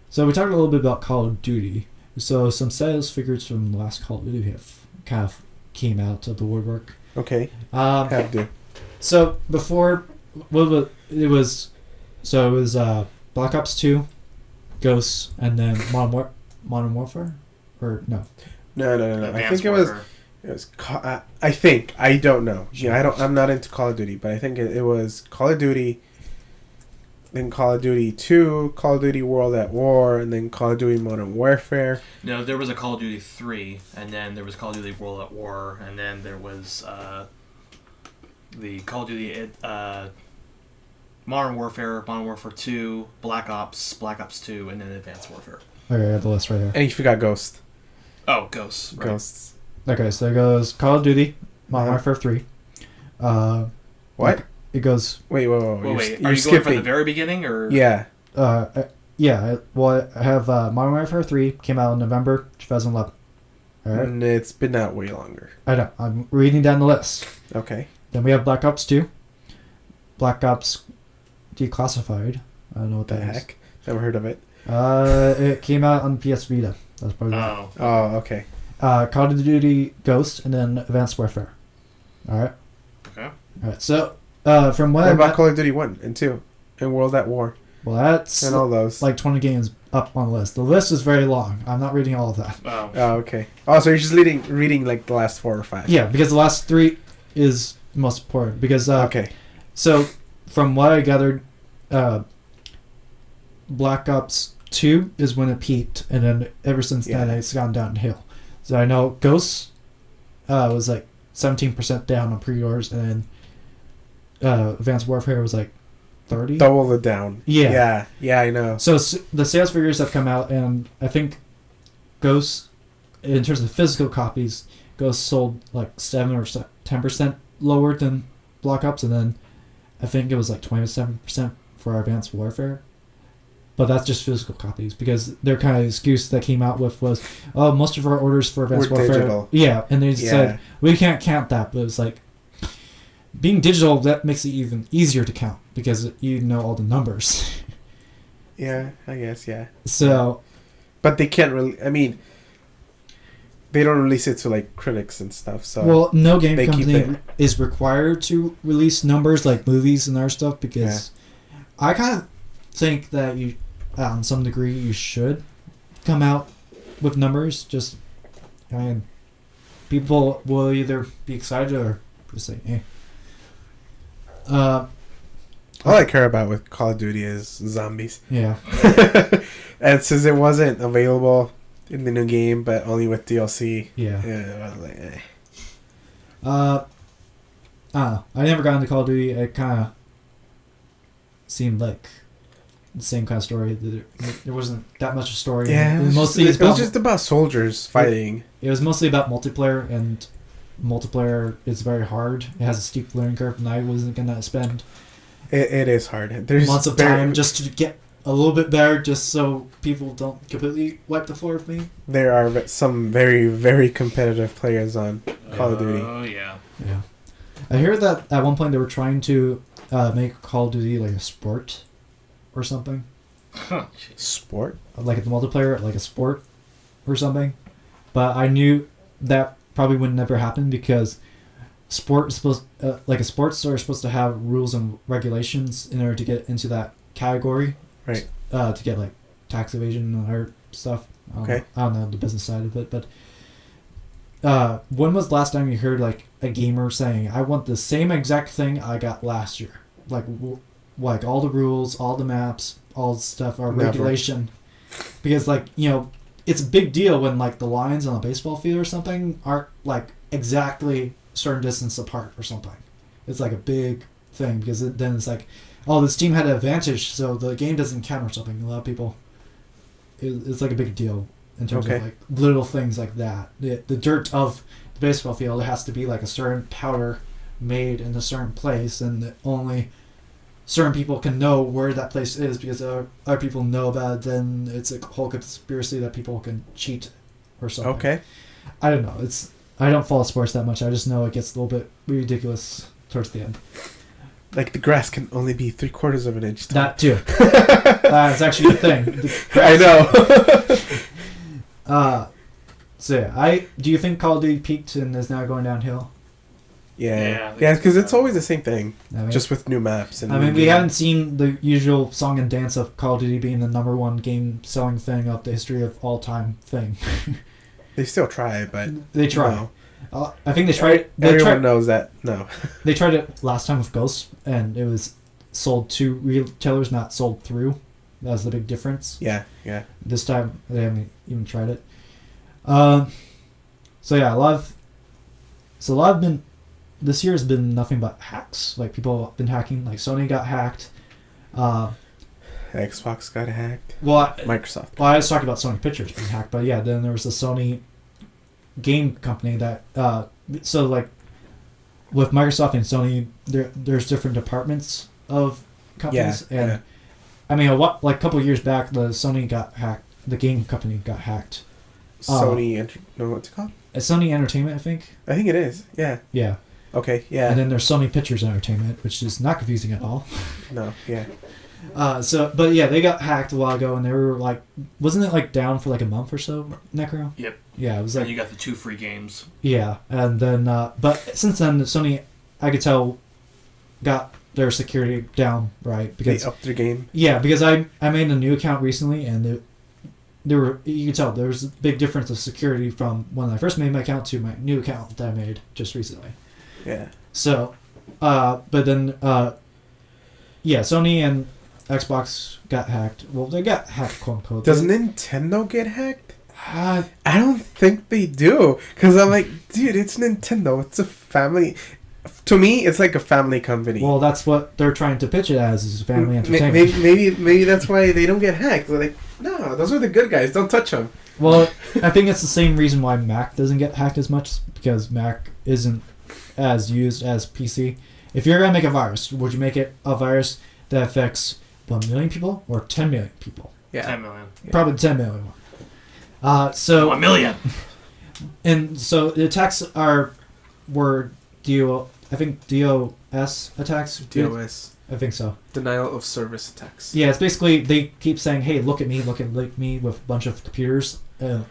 Speaker 1: So we talked a little bit about Call of Duty. So some sales figures from the last Call of Duty have kind of came out of the woodwork.
Speaker 3: Okay. Have to.
Speaker 1: So before, it was Black Ops 2, Ghosts, and then Modern Warfare, or no?
Speaker 3: No. I
Speaker 2: Advanced
Speaker 3: think it was. I think I don't know. Yeah, I'm not into Call of Duty, but I think it was Call of Duty. Then Call of Duty 2, Call of Duty World at War, and then Call of Duty Modern Warfare.
Speaker 2: No, there was a Call of Duty 3, and then there was Call of Duty World at War, and then there was the Call of Duty Modern Warfare 2, Black Ops 2, and then Advanced Warfare.
Speaker 1: Okay, I got the list right here.
Speaker 3: And you forgot Ghost.
Speaker 2: Oh, Ghosts. Right.
Speaker 3: Ghosts.
Speaker 1: Okay, so it goes Call of Duty, Modern Warfare 3.
Speaker 3: What?
Speaker 1: It goes.
Speaker 3: Wait.
Speaker 2: Wait,
Speaker 3: You're
Speaker 2: are you
Speaker 3: skipping.
Speaker 2: going from the very beginning, or?
Speaker 3: Yeah.
Speaker 1: Well, I have Modern Warfare 3 came out in November 2011. All right.
Speaker 3: And it's been out way longer.
Speaker 1: I know. I'm reading down the list.
Speaker 3: Okay.
Speaker 1: Then we have Black Ops 2. Black Ops Declassified. I don't know what
Speaker 3: The
Speaker 1: that is.
Speaker 3: heck? Never heard of it.
Speaker 1: It came out on PS Vita. That's probably
Speaker 2: Oh.
Speaker 3: Oh, okay.
Speaker 1: Call of Duty Ghost and then Advanced Warfare. All right.
Speaker 2: Okay.
Speaker 1: All right. So from what
Speaker 3: What
Speaker 1: I
Speaker 3: about
Speaker 1: got,
Speaker 3: Call of Duty 1 and 2? And World at War?
Speaker 1: well, that's
Speaker 3: And all those.
Speaker 1: like 20 games up on the list. The list is very long. I'm not reading all of that.
Speaker 2: Oh.
Speaker 3: Oh, okay. Oh, so you're just reading like the last 4 or 5.
Speaker 1: Yeah, because the last 3 is most important. Because
Speaker 3: Okay.
Speaker 1: So from what I gathered, Black Ops 2 is when it peaked, and then ever since then it's gone downhill. So I know Ghosts was like 17% down on pre-orders, and then Advanced Warfare was like 30.
Speaker 3: Double the down.
Speaker 1: Yeah.
Speaker 3: Yeah, I know.
Speaker 1: So the sales figures have come out, and I think Ghosts, in terms of physical copies, Ghosts sold like 7 or 10% lower than Black Ops, and then I think it was like 27% for Advanced Warfare. But that's just physical copies, because their kind of excuse that came out with was, oh, most of our orders for Advanced
Speaker 3: Were
Speaker 1: Warfare.
Speaker 3: digital.
Speaker 1: Yeah, and they said, we can't count that, but it's like, being digital, that makes it even easier to count, because you know all the numbers.
Speaker 3: Yeah, I guess, yeah.
Speaker 1: So,
Speaker 3: But they can't really, I mean, they don't release it to like critics and stuff, so.
Speaker 1: well, no game
Speaker 3: they keep
Speaker 1: company
Speaker 3: it.
Speaker 1: is required to release numbers like movies and other stuff, because I kind of think that you, on some degree, you should come out with numbers. Just, I mean, people will either be excited or just say, eh.
Speaker 3: All I care about with Call of Duty is zombies.
Speaker 1: Yeah.
Speaker 3: And since it wasn't available in the new game, but only with DLC,
Speaker 1: Yeah.
Speaker 3: I was like, eh.
Speaker 1: I don't know. I never got into Call of Duty. It kind of seemed like the same kind of story. There wasn't that much of a story.
Speaker 3: Yeah,
Speaker 1: It was mostly
Speaker 3: it was
Speaker 1: about,
Speaker 3: just about soldiers fighting.
Speaker 1: it was mostly about multiplayer, and multiplayer is very hard. It has a steep learning curve, and I wasn't gonna spend
Speaker 3: It is hard. There's
Speaker 1: months of time just to get a little bit better, just so people don't completely wipe the floor with me.
Speaker 3: There are some very, very competitive players on Call of Duty.
Speaker 2: Oh, yeah.
Speaker 1: Yeah, I heard that at one point they were trying to make Call of Duty like a sport or something,
Speaker 3: Sport?
Speaker 1: like the multiplayer, like a sport or something. But I knew that probably would never happen, because sport is supposed like a sports are supposed to have rules and regulations in order to get into that category,
Speaker 3: Right.
Speaker 1: To get like tax evasion and other stuff.
Speaker 3: Okay.
Speaker 1: I don't know the business side of it, but when was the last time you heard like a gamer saying, I want the same exact thing I got last year? Like all the rules, all the maps, all the stuff are
Speaker 3: Never.
Speaker 1: regulation. Because like, you know, it's a big deal when like the lines on a baseball field or something aren't like exactly a certain distance apart or something. It's like a big thing, because then it's like, oh, this team had an advantage, so the game doesn't count or something. A lot of people, it's like a big deal in terms of like little things like that. The dirt of the baseball field has to be like a certain powder made in a certain place, and only certain people can know where that place is, because other people know about it. Then it's a whole conspiracy that people can cheat or something.
Speaker 3: Okay.
Speaker 1: I don't know. I don't follow sports that much. I just know it gets a little bit ridiculous towards the end.
Speaker 3: Like the grass can only be 3/4 of an inch tall.
Speaker 1: That too. That's actually the thing.
Speaker 3: I
Speaker 1: know. So yeah, do you think Call of Duty peaked and is now going downhill?
Speaker 3: Yeah, because it's always the same thing,
Speaker 1: I mean,
Speaker 3: just with new maps. And
Speaker 1: we haven't seen the usual song and dance of Call of Duty being the #1 game selling thing of the history of all time thing.
Speaker 3: They still try, but
Speaker 1: they try.
Speaker 3: No.
Speaker 1: I think they tried.
Speaker 3: Everyone knows that. No,
Speaker 1: they tried it last time with Ghosts, and it was sold to retailers, not sold through. That was the big difference.
Speaker 3: Yeah.
Speaker 1: This time they haven't even tried it. So yeah, a lot of this year has been nothing but hacks. Like people have been hacking. Like Sony got hacked.
Speaker 3: Xbox got hacked.
Speaker 1: Microsoft. Well, I was talking about Sony Pictures being hacked, but yeah, then there was a Sony game company that. So like with Microsoft and Sony, there's different departments of companies, and I mean, a couple of years back, the Sony got hacked. The game company got hacked.
Speaker 3: Sony, what's it called?
Speaker 1: Sony Entertainment, I think.
Speaker 3: I think it is. Yeah.
Speaker 1: Yeah.
Speaker 3: Okay. Yeah.
Speaker 1: And then there's Sony Pictures Entertainment, which is not confusing at all.
Speaker 3: No. Yeah.
Speaker 1: But yeah, they got hacked a while ago, and they were like, wasn't it like down for like a month or so, Necro?
Speaker 2: Yep.
Speaker 1: Yeah, it was like.
Speaker 2: And you got the 2 free games.
Speaker 1: Yeah, and then, but since then, Sony, I could tell, got their security down, right? Because
Speaker 3: they upped their game.
Speaker 1: Yeah, because I made a new account recently, and you could tell there was a big difference of security from when I first made my account to my new account that I made just recently.
Speaker 3: Yeah.
Speaker 1: So, but then, yeah, Sony and Xbox got hacked. Well, they got hacked, quote unquote.
Speaker 3: Does Nintendo get hacked? I don't think they do. Because I'm like, dude, it's Nintendo. It's a family. To me, it's like a family company.
Speaker 1: Well, that's what they're trying to pitch it as, is family entertainment.
Speaker 3: Maybe that's why they don't get hacked. They're like, no, those are the good guys. Don't touch them.
Speaker 1: Well, I think it's the same reason why Mac doesn't get hacked as much, because Mac isn't as used as PC. If you're going to make a virus, would you make it a virus that affects 1 million people or 10 million people?
Speaker 3: Yeah.
Speaker 2: 10 million.
Speaker 1: Probably 10 million. So
Speaker 2: 1 million.
Speaker 1: And so the attacks were DOS attacks.
Speaker 3: DOS.
Speaker 1: I think so.
Speaker 3: Denial of service attacks.
Speaker 1: Yeah, it's basically they keep saying, "Hey, look at me with a bunch of computers."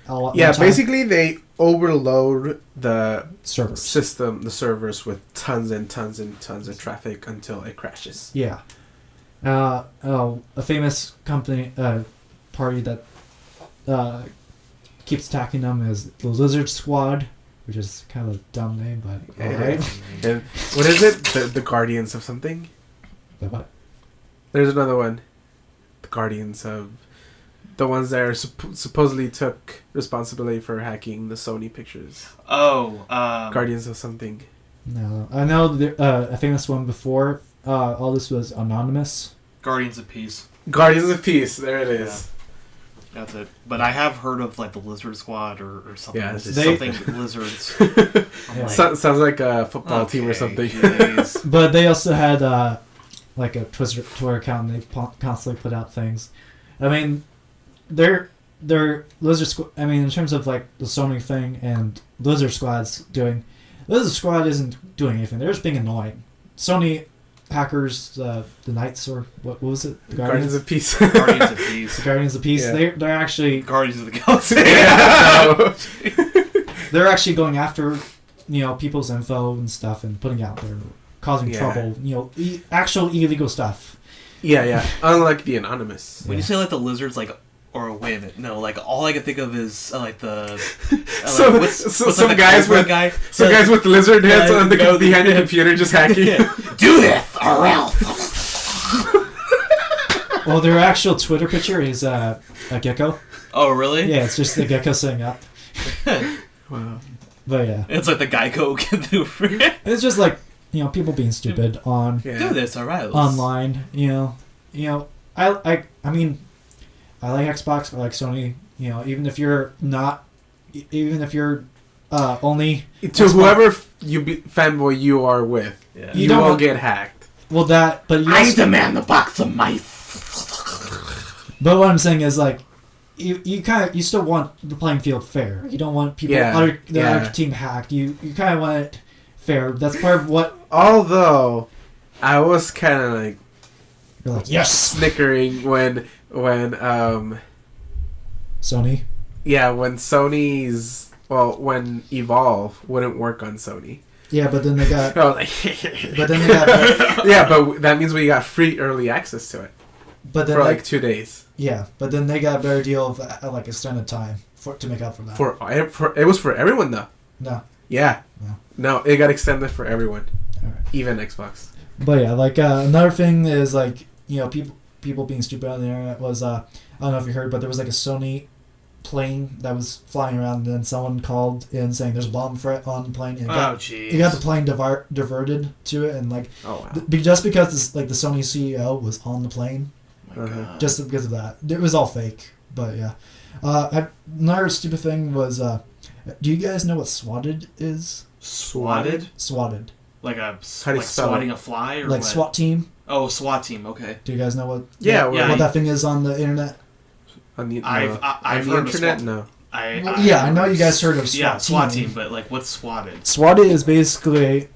Speaker 1: All
Speaker 3: yeah, basically they overload the
Speaker 1: servers
Speaker 3: system, the servers with tons and tons and tons of traffic until it crashes.
Speaker 1: Yeah. A famous company party that keeps attacking them is the Lizard Squad, which is kind of a dumb name, but alright.
Speaker 3: And what is it? The Guardians of something?
Speaker 1: The what?
Speaker 3: There's another one. The Guardians of... The ones that are supposedly took responsibility for hacking the Sony pictures. Guardians of something.
Speaker 1: No. I know a famous one before all this was anonymous.
Speaker 2: Guardians of Peace.
Speaker 3: Guardians of Peace. There it is.
Speaker 2: Yeah. That's it. But I have heard of like the Lizard Squad or something.
Speaker 3: Yeah,
Speaker 2: something lizards.
Speaker 3: Like, sounds like a football team or something.
Speaker 1: But they also had like a Twitter account, and they constantly put out things. I mean, they're Lizard Squad. I mean, in terms of like the Sony thing and Lizard Squad isn't doing anything. They're just being annoying. Sony hackers, the Knights, or what was it?
Speaker 3: The Guardians of Peace.
Speaker 2: Guardians of Peace.
Speaker 1: The Guardians of Peace. Yeah. They're actually
Speaker 2: Guardians of the Galaxy.
Speaker 1: They're actually going after people's info and stuff and putting out there, causing trouble. Actual illegal stuff.
Speaker 3: Yeah. Unlike the anonymous.
Speaker 2: When you say like the lizards, like. Or wait a minute, no. Like all I can think of is like the
Speaker 3: some guys with lizard heads on behind the computer just hacking.
Speaker 4: Do this or else.
Speaker 1: Well, their actual Twitter picture is a gecko.
Speaker 2: Oh really?
Speaker 1: Yeah, it's just the gecko sitting up.
Speaker 3: Wow.
Speaker 1: But yeah,
Speaker 2: it's like the Geico can do.
Speaker 1: It's just like people being stupid on
Speaker 2: do this or else
Speaker 1: online. I mean. I like Xbox. I like Sony. Even if you're only
Speaker 3: to Xbox, whoever fanboy you are with, you will get hacked.
Speaker 1: Well, but
Speaker 4: I demand a box of mice.
Speaker 1: But what I'm saying is like, you still want the playing field fair. You don't want people
Speaker 3: Yeah.
Speaker 1: the other team hacked. You kind of want it fair. That's part of what.
Speaker 3: Although, I was kind of like
Speaker 1: You're like, yes,
Speaker 3: snickering when
Speaker 1: Sony.
Speaker 3: yeah, when when Evolve wouldn't work on Sony.
Speaker 1: Yeah, but then they got.
Speaker 3: I was like,
Speaker 1: But then they got.
Speaker 3: yeah, but that means we got free early access to it
Speaker 1: But then
Speaker 3: for
Speaker 1: they,
Speaker 3: like 2 days.
Speaker 1: yeah, but then they got a better deal of like extended time to make up for that.
Speaker 3: For it was for everyone though.
Speaker 1: No.
Speaker 3: Yeah. No, it got extended for everyone,
Speaker 1: Alright.
Speaker 3: even Xbox.
Speaker 1: But yeah, like another thing is like people being stupid on the internet was I don't know if you heard, but there was like a Sony plane that was flying around, and then someone called in saying there's a bomb threat on the plane. And it got the plane diverted to it, and like just because the Sony CEO was on the plane, just because of that, it was all fake. But yeah, another stupid thing was, do you guys know what swatted is?
Speaker 2: Swatted?
Speaker 1: Swatted.
Speaker 2: Like
Speaker 3: spell
Speaker 2: swatting
Speaker 3: it?
Speaker 2: a fly or
Speaker 1: Like
Speaker 2: what?
Speaker 1: SWAT team.
Speaker 2: Oh, SWAT team. Okay.
Speaker 1: Do you guys know what?
Speaker 3: Yeah,
Speaker 1: what that thing is on the internet?
Speaker 3: On the,
Speaker 2: I've
Speaker 3: on the
Speaker 2: heard of
Speaker 3: internet,
Speaker 2: SWAT.
Speaker 3: no.
Speaker 1: I know you guys heard of SWAT
Speaker 2: yeah, SWAT
Speaker 1: team.
Speaker 2: team, but like what's swatted?
Speaker 1: Swatted is basically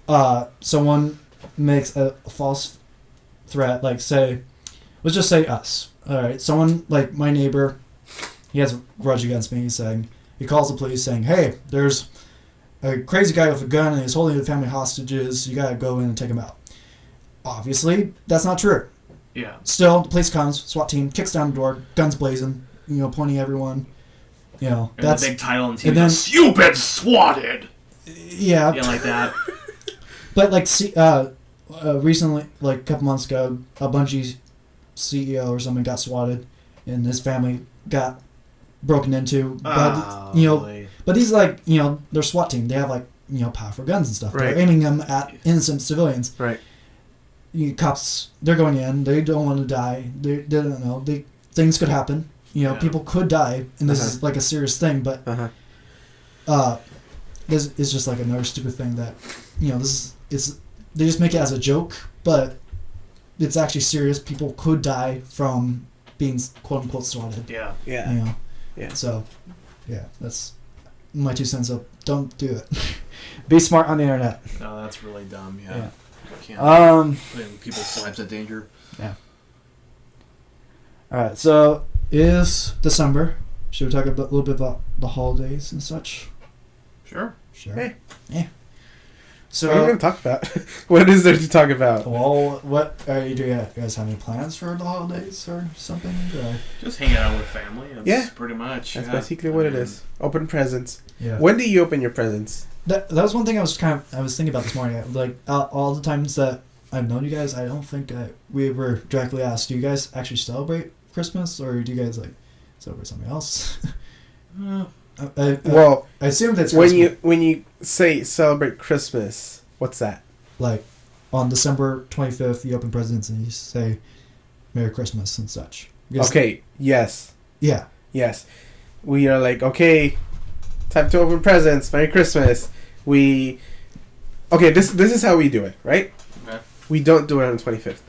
Speaker 1: someone makes a false threat, like let's just say us. All right, someone like my neighbor, he has a grudge against me. He calls the police saying, "Hey, there's a crazy guy with a gun and he's holding the family hostages. You gotta go in and take him out." Obviously, that's not true.
Speaker 2: Yeah.
Speaker 1: Still, the police comes, SWAT team kicks down the door, guns blazing, pointing at everyone.
Speaker 2: And
Speaker 1: That's
Speaker 2: the big title on TV.
Speaker 1: and then-
Speaker 2: Goes, "You've been swatted."
Speaker 1: yeah.
Speaker 2: Yeah, like that.
Speaker 1: But like, recently, like a couple months ago, a Bungie CEO or something got swatted, and his family got broken into. But
Speaker 2: boy.
Speaker 1: but these they're SWAT team. They have powerful guns and stuff.
Speaker 3: Right.
Speaker 1: They're aiming them at innocent civilians.
Speaker 3: Right.
Speaker 1: Cops, they're going in. They don't want to die. They don't know. Things could happen. People could die, and this is like a serious thing. But this is just like another stupid thing that they just make it as a joke, but it's actually serious. People could die from being quote unquote swatted.
Speaker 2: Yeah.
Speaker 3: Yeah.
Speaker 1: So, yeah, that's my 2 cents up. Don't do it. Be smart on the internet.
Speaker 2: No, that's really dumb. Yeah. Can't putting people's lives in danger.
Speaker 1: Yeah. All right. So it is December. Should we talk a little bit about the holidays and such?
Speaker 2: Sure.
Speaker 3: Hey.
Speaker 1: Yeah. So
Speaker 3: what are we going to talk about? What is there to talk about?
Speaker 1: Well, what are you doing? You guys have any plans for the holidays or something? Or?
Speaker 2: Just hanging out with family. That's pretty much.
Speaker 3: That's basically what it is. Open presents.
Speaker 1: Yeah.
Speaker 3: When do you open your presents?
Speaker 1: That was one thing I was thinking about this morning. Like all the times that I've known you guys, I don't think we were directly asked. Do you guys actually celebrate Christmas, or do you guys celebrate something else?
Speaker 3: Well,
Speaker 1: I assume that's
Speaker 3: when you say celebrate Christmas, what's that?
Speaker 1: Like on December 25th, you open presents and you say Merry Christmas and such.
Speaker 3: Okay. Yes.
Speaker 1: Yeah.
Speaker 3: Yes. We are like, okay, time to open presents. Merry Christmas. This is how we do it, right?
Speaker 2: Okay.
Speaker 3: We don't do it on the 25th.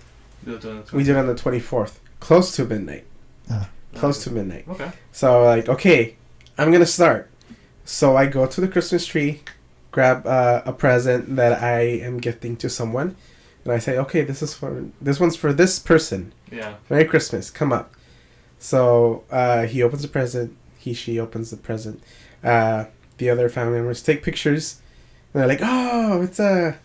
Speaker 3: We do it on the 24th, close to midnight. Close to midnight.
Speaker 2: Okay.
Speaker 3: So okay, I'm gonna start. So I go to the Christmas tree, grab a present that I am gifting to someone, and I say, okay, this one's for this person.
Speaker 2: Yeah.
Speaker 3: Merry Christmas. Come up. So he opens the present. She opens the present. The other family members take pictures. And they're like, oh, it's a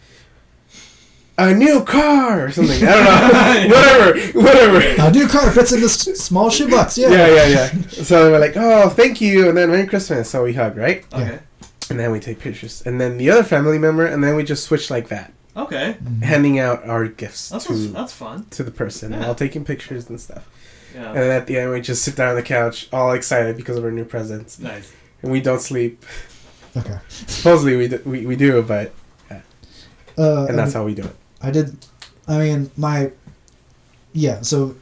Speaker 3: new car or something. I don't know. Whatever.
Speaker 1: A new car fits in this small shoebox. Yeah.
Speaker 3: Yeah. So we're like, oh, thank you, and then Merry Christmas. So we hug, right?
Speaker 2: Okay.
Speaker 3: And then we take pictures. And then the other family member, and then we just switch like that.
Speaker 2: Okay.
Speaker 3: Handing out our gifts
Speaker 2: That's fun.
Speaker 3: to the person.
Speaker 2: Yeah.
Speaker 3: While taking pictures and stuff.
Speaker 2: Yeah.
Speaker 3: And then at the end, we just sit down on the couch, all excited because of our new presents.
Speaker 2: Nice.
Speaker 3: And we don't sleep.
Speaker 1: Okay.
Speaker 3: Supposedly we do, but and that's how we do it.
Speaker 1: I did. I mean, So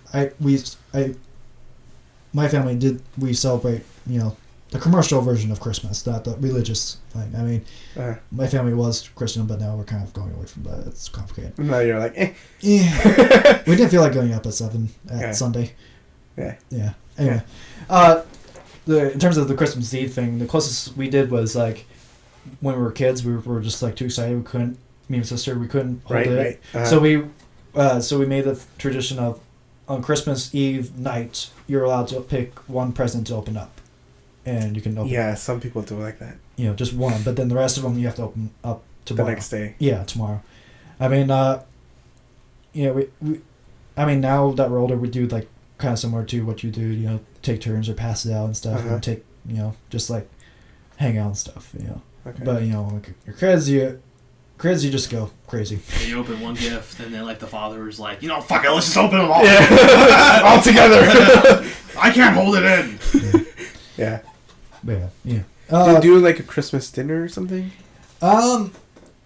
Speaker 1: my family did. We celebrate, the commercial version of Christmas, not the religious thing. I mean, my family was Christian, but now we're kind of going away from that. It's complicated.
Speaker 3: Now you're like, eh.
Speaker 1: Yeah. We didn't feel like going up at 7 at Sunday.
Speaker 3: Yeah.
Speaker 1: Yeah. Anyway, in terms of the Christmas Eve thing, the closest we did was like when we were kids. We were just like too excited. We couldn't. Me and my sister, we couldn't hold it.
Speaker 3: Right.
Speaker 1: So we made the tradition of on Christmas Eve night you're allowed to pick one present to open up, and you can open.
Speaker 3: Yeah, some people do it like that.
Speaker 1: You know, just one, but then the rest of them you have to open up tomorrow.
Speaker 3: The next day.
Speaker 1: Yeah, tomorrow. I mean, we I mean, now that we're older, we do like kind of similar to what you do. You know, take turns or pass it out and stuff.
Speaker 3: Uh-huh.
Speaker 1: Or take just like hang out and stuff. You know,
Speaker 3: Okay.
Speaker 1: but like your kids, you just go crazy.
Speaker 2: And you open one gift, and then like the father is like, fuck it, let's just open them all.
Speaker 3: Yeah. All together.
Speaker 2: I can't hold it in.
Speaker 3: Yeah.
Speaker 1: But yeah.
Speaker 3: Do you do like a Christmas dinner or something?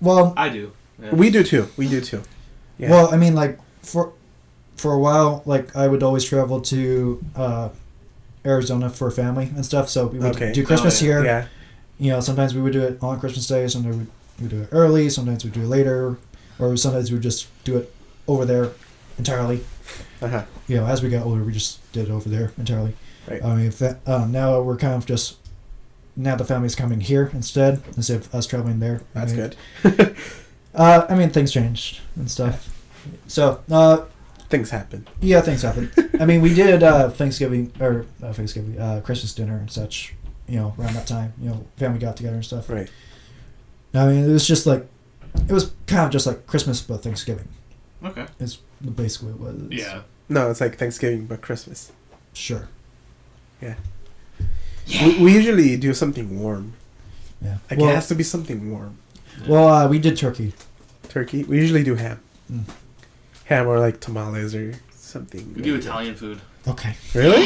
Speaker 1: Well,
Speaker 2: I do. Yeah.
Speaker 3: We do too. Yeah.
Speaker 1: well, I mean, like for a while, like I would always travel to Arizona for family and stuff. So we would do Christmas here.
Speaker 3: Yeah.
Speaker 1: You know, sometimes we would do it on Christmas Day. Sometimes we would do it early. Sometimes we do it later, or sometimes we would just do it over there entirely.
Speaker 3: Uh-huh.
Speaker 1: You know, as we got older, we just did it over there entirely.
Speaker 3: Right.
Speaker 1: I mean, now we're kind of just now the family's coming here instead of us traveling there.
Speaker 3: That's good.
Speaker 1: I mean, things changed and stuff. So,
Speaker 3: Things happen.
Speaker 1: yeah, things happen. I mean, we did Christmas dinner and such. You know, around that time, family got together and stuff.
Speaker 3: Right.
Speaker 1: I mean, it was kind of just like Christmas but Thanksgiving.
Speaker 2: Okay.
Speaker 1: Is basically what it is.
Speaker 2: Yeah.
Speaker 3: No, it's like Thanksgiving but Christmas.
Speaker 1: Sure.
Speaker 3: Yeah. We usually do something warm.
Speaker 1: Yeah.
Speaker 3: Like it has to be something warm.
Speaker 1: Well, we did turkey.
Speaker 3: Turkey. We usually do ham.
Speaker 1: Mm.
Speaker 3: Ham or like tamales or something.
Speaker 2: We do Italian food.
Speaker 1: Okay.
Speaker 3: Really?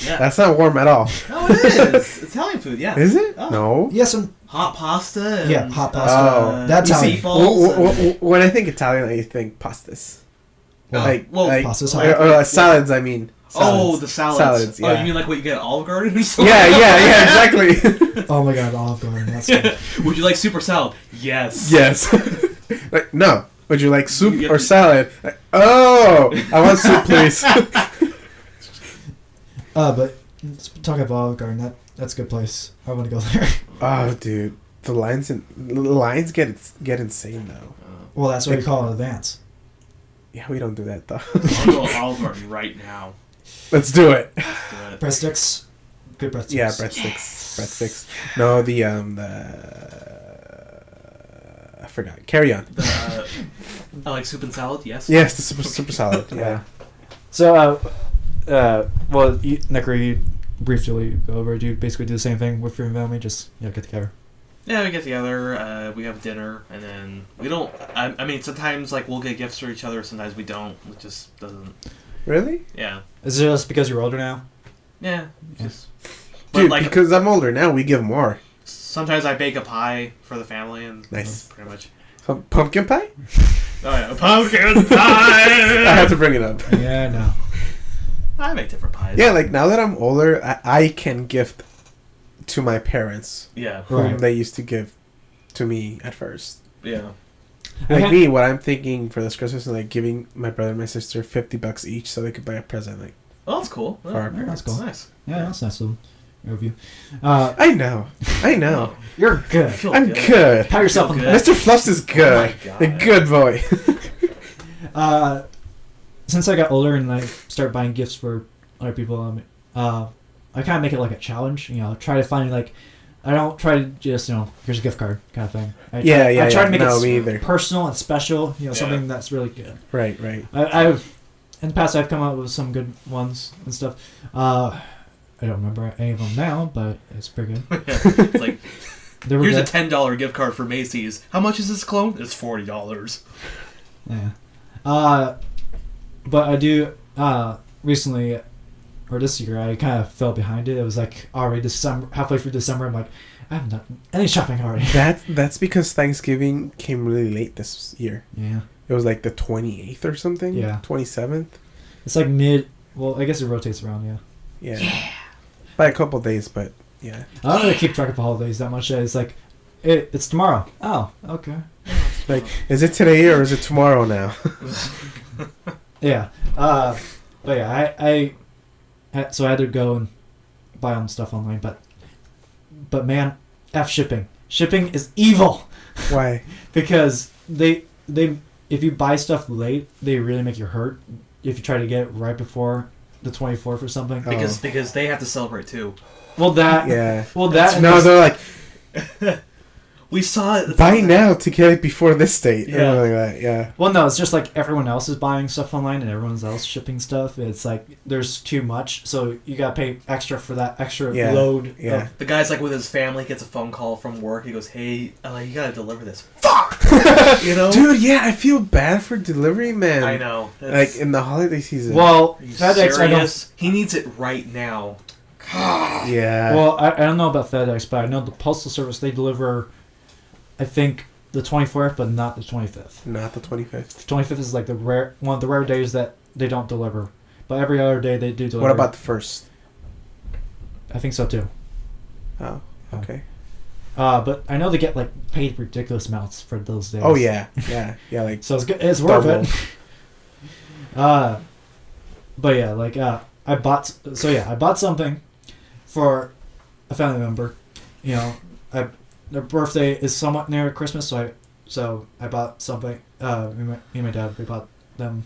Speaker 2: Yeah.
Speaker 3: That's not warm at all.
Speaker 2: No, it is. Italian food, yeah.
Speaker 3: Is it?
Speaker 2: Oh.
Speaker 3: No.
Speaker 1: Yes, and
Speaker 2: Hot pasta. And,
Speaker 1: yeah, hot pasta.
Speaker 3: Oh.
Speaker 1: That's how.
Speaker 2: meatballs.
Speaker 3: When I think Italian, I think pastas.
Speaker 1: Well,
Speaker 3: like
Speaker 1: pastas.
Speaker 3: or salads. I mean.
Speaker 2: Oh,
Speaker 3: Salads.
Speaker 2: the salads.
Speaker 3: Salads,
Speaker 2: Oh,
Speaker 3: yeah.
Speaker 2: you mean like what you get at Olive Garden or something?
Speaker 3: Yeah, exactly.
Speaker 1: Oh my God, Olive Garden. That's good.
Speaker 2: Would you like soup or salad? Yes.
Speaker 3: Yes. Like, no. Would you like
Speaker 2: You
Speaker 3: soup
Speaker 2: get
Speaker 3: or
Speaker 2: the-
Speaker 3: salad? Like, oh, I want soup, please.
Speaker 1: But talking about Olive Garden, that's a good place. I want to go there.
Speaker 3: Oh, dude, the lines get insane though.
Speaker 1: Well, that's what we call it, advance.
Speaker 3: Yeah, we don't do that though.
Speaker 2: I'll go to Olive Garden right now.
Speaker 3: Let's do it.
Speaker 2: Do it.
Speaker 1: Breadsticks, good breadsticks.
Speaker 3: Yeah, breadsticks. No, the I forgot. Carry on.
Speaker 2: I like soup and salad. Yes.
Speaker 3: Yes, the super salad. Yeah.
Speaker 1: So, well, Necro, you briefly go over. Do you basically do the same thing with your family? Just get together.
Speaker 2: Yeah, we get together. We have dinner, and then we don't. I mean, sometimes like we'll get gifts for each other. Sometimes we don't. It just doesn't.
Speaker 3: Really?
Speaker 2: Yeah.
Speaker 1: Is it just because you're older now?
Speaker 2: Yeah. Just.
Speaker 3: Dude,
Speaker 2: But,
Speaker 3: because I'm older now, we give more.
Speaker 2: Sometimes I bake a pie for the family, and
Speaker 3: Nice.
Speaker 2: that's pretty much.
Speaker 3: Some pumpkin pie?
Speaker 2: Oh yeah, pumpkin
Speaker 3: I
Speaker 2: pie.
Speaker 3: had to bring it up.
Speaker 1: Yeah, no.
Speaker 2: I make different pies.
Speaker 3: Yeah, like now that I'm older, I can gift to my parents
Speaker 2: Yeah.
Speaker 3: whom
Speaker 1: Right.
Speaker 3: they used to give to me at first.
Speaker 2: Yeah.
Speaker 3: Like
Speaker 1: Okay.
Speaker 3: me, what I'm thinking for this Christmas is like giving my brother and my sister $50 each so they could buy a present. Like,
Speaker 2: Well, that's cool.
Speaker 3: For our
Speaker 1: parents. That's cool.
Speaker 2: Nice.
Speaker 1: Yeah, that's nice of you.
Speaker 3: I know.
Speaker 1: You're good.
Speaker 2: Feel
Speaker 3: I'm good.
Speaker 1: Pat yourself on the
Speaker 2: Feel
Speaker 1: back.
Speaker 3: Mr. Fluffs is good.
Speaker 2: Oh my God.
Speaker 3: The good boy.
Speaker 1: Since I got older and I started buying gifts for other people, I kind of make it like a challenge. Try to find like, I don't try to just here's a gift card kind of thing. I try to make
Speaker 3: No,
Speaker 1: it
Speaker 3: me either.
Speaker 1: personal and special. Something that's really good.
Speaker 3: Right.
Speaker 1: I've in the past I've come up with some good ones and stuff. I don't remember any of them now, but it's pretty good.
Speaker 2: It's like,
Speaker 1: They were
Speaker 2: here's a
Speaker 1: good.
Speaker 2: $10 gift card for Macy's. How much is this cologne? It's $40.
Speaker 1: Yeah. But I do recently, or this year, I kind of fell behind it. It was like already December, halfway through December. I'm like, I haven't done any shopping already.
Speaker 3: That's because Thanksgiving came really late this year.
Speaker 1: Yeah.
Speaker 3: It was like the 28th or something.
Speaker 1: Yeah.
Speaker 3: 27th.
Speaker 1: It's like mid. Well, I guess it rotates around. Yeah.
Speaker 3: Yeah. By a couple days, but yeah.
Speaker 1: I don't really keep track of holidays that much. It's like, it's tomorrow. Oh, okay.
Speaker 3: Like, is it today or is it tomorrow now?
Speaker 1: Yeah. But yeah, so I had to go and buy on stuff online, but man, F shipping. Shipping is evil.
Speaker 3: Why?
Speaker 1: Because they if you buy stuff late, they really make you hurt if you try to get it right before the 24th or something.
Speaker 2: Because they have to celebrate too.
Speaker 1: Well, that
Speaker 3: Yeah.
Speaker 1: Well, that
Speaker 3: No, they're like,
Speaker 2: We saw it.
Speaker 3: buy now to get it before this date.
Speaker 2: Yeah.
Speaker 3: Like that. Yeah.
Speaker 1: Well, no, it's just like everyone else is buying stuff online and everyone else shipping stuff. It's like there's too much, so you gotta pay extra for that extra
Speaker 3: Yeah.
Speaker 1: load.
Speaker 3: Yeah.
Speaker 2: The guy's like with his family, gets a phone call from work. He goes, "Hey, you gotta deliver this." Fuck. You know,
Speaker 3: Dude, yeah, I feel bad for delivery man.
Speaker 2: I know.
Speaker 3: Like in the holiday season.
Speaker 1: Well,
Speaker 2: Are you
Speaker 1: FedEx, I don't.
Speaker 2: serious? He needs it right now.
Speaker 3: Yeah.
Speaker 1: Well, I don't know about FedEx, but I know the Postal Service, they deliver, I think, the 24th, but not the 25th.
Speaker 3: Not the 25th.
Speaker 1: The 25th is like one of the rare days that they don't deliver. But every other day they do deliver.
Speaker 3: What about the first?
Speaker 1: I think so too.
Speaker 3: Oh, okay.
Speaker 1: But I know they get like paid ridiculous amounts for those days.
Speaker 3: Oh yeah, yeah, yeah. Like
Speaker 1: So it's good. It's worth
Speaker 3: double.
Speaker 1: it. But yeah, like I bought something for a family member. You know, their birthday is somewhat near Christmas, so I bought something. Me and my dad, we bought them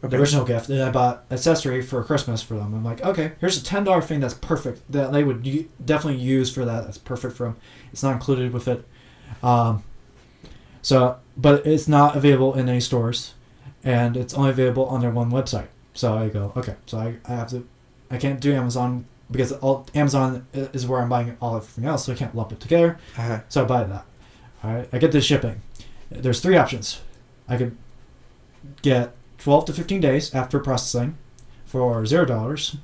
Speaker 1: the original gift, and I bought an accessory for Christmas for them. I'm like, okay, here's a $10 thing that's perfect that they would definitely use for that. That's perfect for them. It's not included with it. But it's not available in any stores, and it's only available on their one website. So I go, okay, so I can't do Amazon because Amazon is where I'm buying everything else, so I can't lump it together.
Speaker 3: Uh-huh.
Speaker 1: So I buy that. All right, I get the shipping. There's 3 options. I could get 12 to 15 days after processing for $0,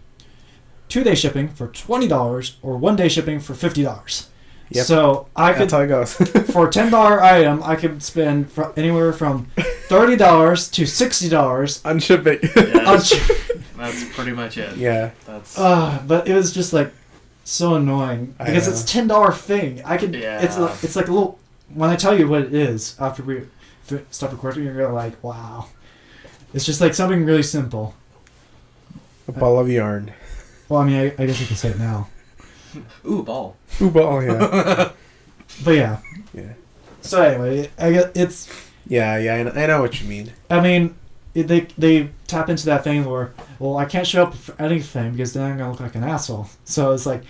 Speaker 1: 2-day shipping for $20, or 1-day shipping for $50.
Speaker 3: Yep.
Speaker 1: So
Speaker 3: That's how it goes.
Speaker 1: for a $10 item, I could spend anywhere from $30 to $60
Speaker 3: On shipping.
Speaker 2: Yeah, that's pretty much it.
Speaker 3: Yeah.
Speaker 2: That's
Speaker 1: but it was just like so annoying because it's $10 thing. I could.
Speaker 2: Yeah.
Speaker 1: It's like a little. When I tell you what it is after we stop recording, you're like, wow. It's just like something really simple.
Speaker 3: A ball of yarn.
Speaker 1: Well, I mean, I guess you can say it now.
Speaker 2: ooh, ball.
Speaker 3: Ooh, ball, yeah.
Speaker 1: But yeah.
Speaker 3: Yeah.
Speaker 1: So anyway, I guess it's.
Speaker 3: Yeah, I know what you mean.
Speaker 1: I mean, they tap into that thing where, well, I can't show up for anything because then I'm gonna look like an asshole. So it's like,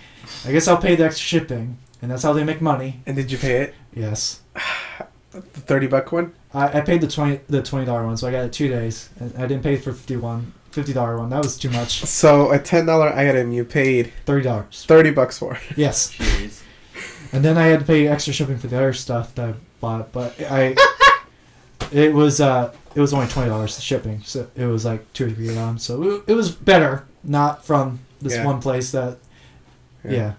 Speaker 1: I guess I'll pay the extra shipping, and that's how they make money.
Speaker 3: And did you pay it?
Speaker 1: Yes.
Speaker 3: The $30 one?
Speaker 1: I paid the $20 one, so I got it 2 days, and I didn't pay for $50 one. That was too much.
Speaker 3: So a $10 item you paid
Speaker 1: $30.
Speaker 3: $30 for.
Speaker 1: Yes.
Speaker 2: Jeez.
Speaker 1: And then I had to pay extra shipping for the other stuff that I bought, but it was only $20 shipping, so it was like 2 or 3 items. So it was better, not from this one place that. Yeah.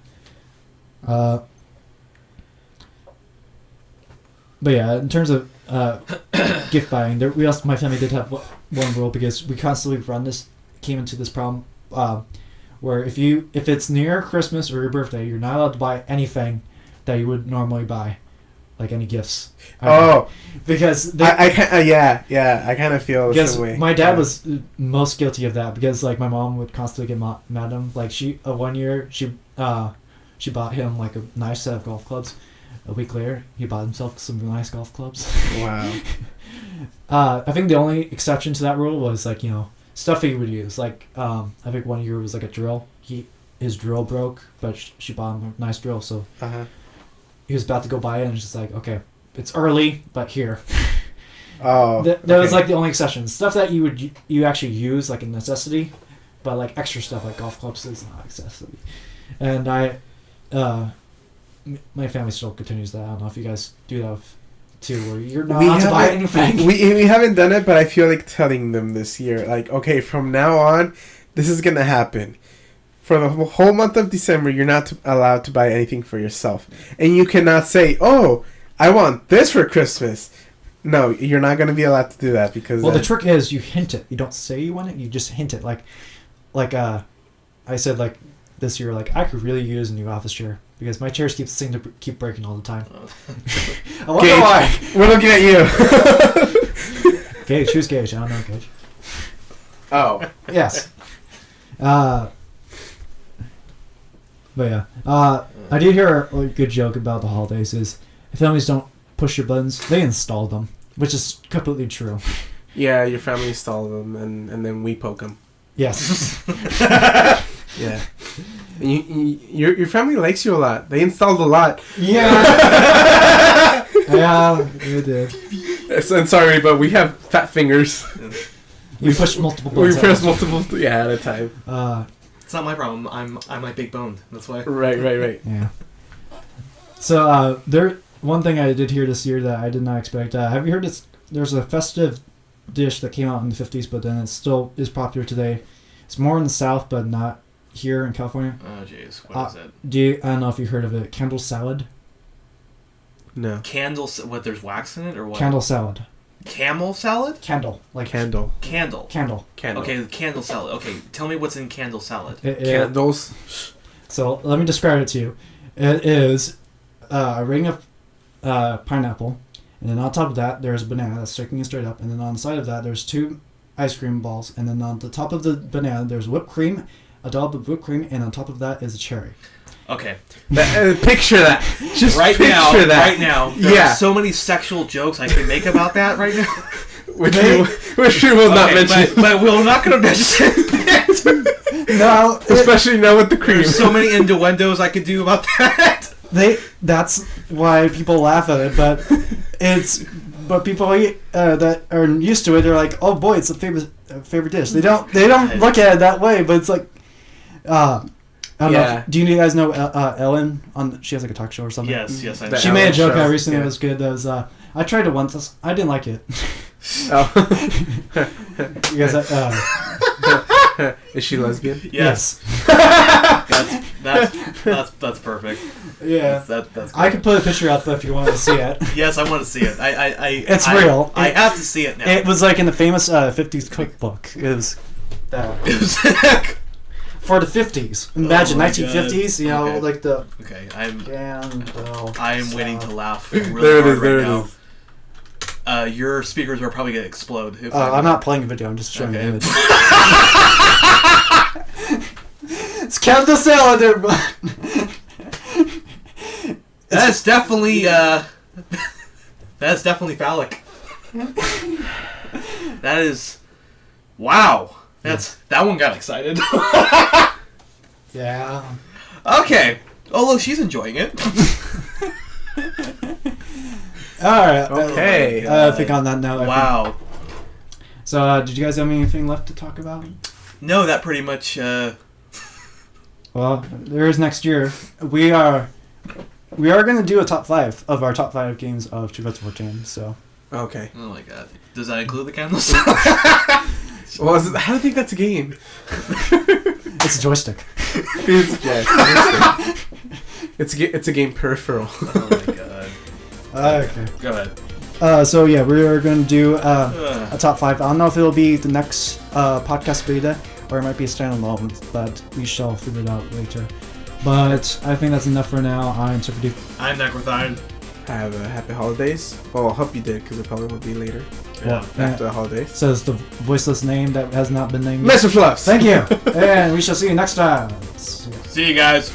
Speaker 1: But yeah, in terms of gift buying, my family did have one rule because we constantly came into this problem where if it's near Christmas or your birthday, you're not allowed to buy anything that you would normally buy, like any gifts. Because
Speaker 3: I kind of feel the same way.
Speaker 1: My dad was most guilty of that because like my mom would constantly get mad at him. Like one year she bought him like a nice set of golf clubs. A week later, he bought himself some nice golf clubs.
Speaker 3: Wow.
Speaker 1: I think the only exception to that rule was like, stuff he would use. Like, I think one year was like a drill. His drill broke, but she bought him a nice drill. So he was about to go buy it, and it's just like, okay, it's early, but here.
Speaker 3: Oh.
Speaker 1: That was like the only exception. Stuff that you actually use like a necessity, but like extra stuff like golf clubs is not a necessity. And my family still continues that. I don't know if you guys do that too, where you're not allowed to buy anything.
Speaker 3: We haven't done it, but I feel like telling them this year, like, okay, from now on, this is gonna happen. For the whole month of December, you're not allowed to buy anything for yourself, and you cannot say, "Oh, I want this for Christmas." No, you're not gonna be allowed to do that because.
Speaker 1: Well, the trick is you hint it. You don't say you want it. You just hint it. Like I said, like this year, like I could really use a new office chair. Because my chairs seem to keep breaking all the time. I wonder why.
Speaker 3: We're looking at you.
Speaker 1: Gage, who's Gage? I don't know Gage.
Speaker 3: Oh.
Speaker 1: Yes. But yeah, I did hear a good joke about the holidays is if families don't push your buttons, they install them, which is completely true.
Speaker 3: Yeah, your family install them, and then we poke them.
Speaker 1: Yes.
Speaker 3: Yeah. And your family likes you a lot. They installed a lot.
Speaker 1: Yeah. Yeah, they did.
Speaker 3: I'm sorry, but we have fat fingers.
Speaker 1: You push multiple
Speaker 3: We
Speaker 1: buttons.
Speaker 3: press multiple, at a time.
Speaker 2: It's not my problem. I'm like big boned. That's why.
Speaker 3: Right.
Speaker 1: Yeah. So one thing I did hear this year that I did not expect. Have you heard this? There's a festive dish that came out in the 50s, but then it still is popular today. It's more in the South, but not here in California.
Speaker 2: Oh jeez, what is it?
Speaker 1: I don't know if you heard of it. Candle salad.
Speaker 3: No.
Speaker 2: Candle. What? There's wax in it or what?
Speaker 1: Candle salad.
Speaker 2: Camel salad?
Speaker 1: Candle, like
Speaker 3: Candle.
Speaker 2: Candle.
Speaker 3: Candle.
Speaker 2: Okay, candle salad. Okay, tell me what's in candle salad.
Speaker 3: Candles.
Speaker 1: So let me describe it to you. It is a ring of pineapple, and then on top of that there's a banana that's sticking it straight up, and then on the side of that there's 2 ice cream balls, and then on the top of the banana there's whipped cream, a dollop of whipped cream, and on top of that is a cherry.
Speaker 2: Okay.
Speaker 3: Picture that. Just
Speaker 2: right
Speaker 3: picture
Speaker 2: now.
Speaker 3: that.
Speaker 2: Right now. There are so many sexual jokes I can make about that right now.
Speaker 3: Which we will not mention.
Speaker 2: But we're not going to mention it.
Speaker 1: No,
Speaker 3: especially now with the cream.
Speaker 2: There's so many innuendos I could do about that.
Speaker 1: That's why people laugh at it, but people that are used to it, they're like, oh boy, it's a favorite dish. They don't look at it that way, but it's like, I don't know. Do you guys know Ellen? She has like a talk show or something.
Speaker 2: Yes, I know.
Speaker 1: She made a joke out recently that was good. That was I tried it once. I didn't like it.
Speaker 3: Oh.
Speaker 1: You guys,
Speaker 3: is she lesbian?
Speaker 2: Yes. That's perfect.
Speaker 1: Yeah.
Speaker 2: That's
Speaker 1: I could put a picture out there if you wanted to see it.
Speaker 2: Yes, I want to see it.
Speaker 1: It's real.
Speaker 2: I have to see it now.
Speaker 1: It was like in the famous 50s cookbook. It was for the 50s. Imagine 1950s. You know, like the.
Speaker 2: Okay,
Speaker 1: I
Speaker 2: am waiting to laugh really hard right now. Your speakers are probably gonna explode.
Speaker 1: I'm not playing a video. I'm just showing you an image. It's candle salad, everybody.
Speaker 2: That's definitely phallic. That is, wow. That one got excited.
Speaker 1: Yeah.
Speaker 2: Okay. Oh look, she's enjoying it.
Speaker 1: All right.
Speaker 3: Okay.
Speaker 1: I think on that note.
Speaker 2: Wow.
Speaker 1: So, did you guys have anything left to talk about?
Speaker 2: No, that pretty much.
Speaker 1: Well, there is next year. We are going to do a top 5 of our top 5 games of 2014. So.
Speaker 3: Okay.
Speaker 2: Oh my god. Does that include the candles?
Speaker 3: Well, how do you think that's a game?
Speaker 1: It's a joystick.
Speaker 3: It's a game peripheral.
Speaker 2: Oh my god.
Speaker 1: Okay.
Speaker 2: Go ahead.
Speaker 1: So yeah, we're going to do a top 5. I don't know if it'll be the next podcast beta or it might be a standalone, but we shall figure it out later. But I think that's enough for now. I'm Super Duke.
Speaker 2: I'm Necrothine.
Speaker 3: Have a happy holidays. Well, I hope you did, because it probably will be later.
Speaker 2: Yeah.
Speaker 3: After the holidays.
Speaker 1: So it's the voiceless name that has not been named.
Speaker 3: Mr. Fluffs!
Speaker 1: Thank you! And we shall see you next time.
Speaker 2: See you guys.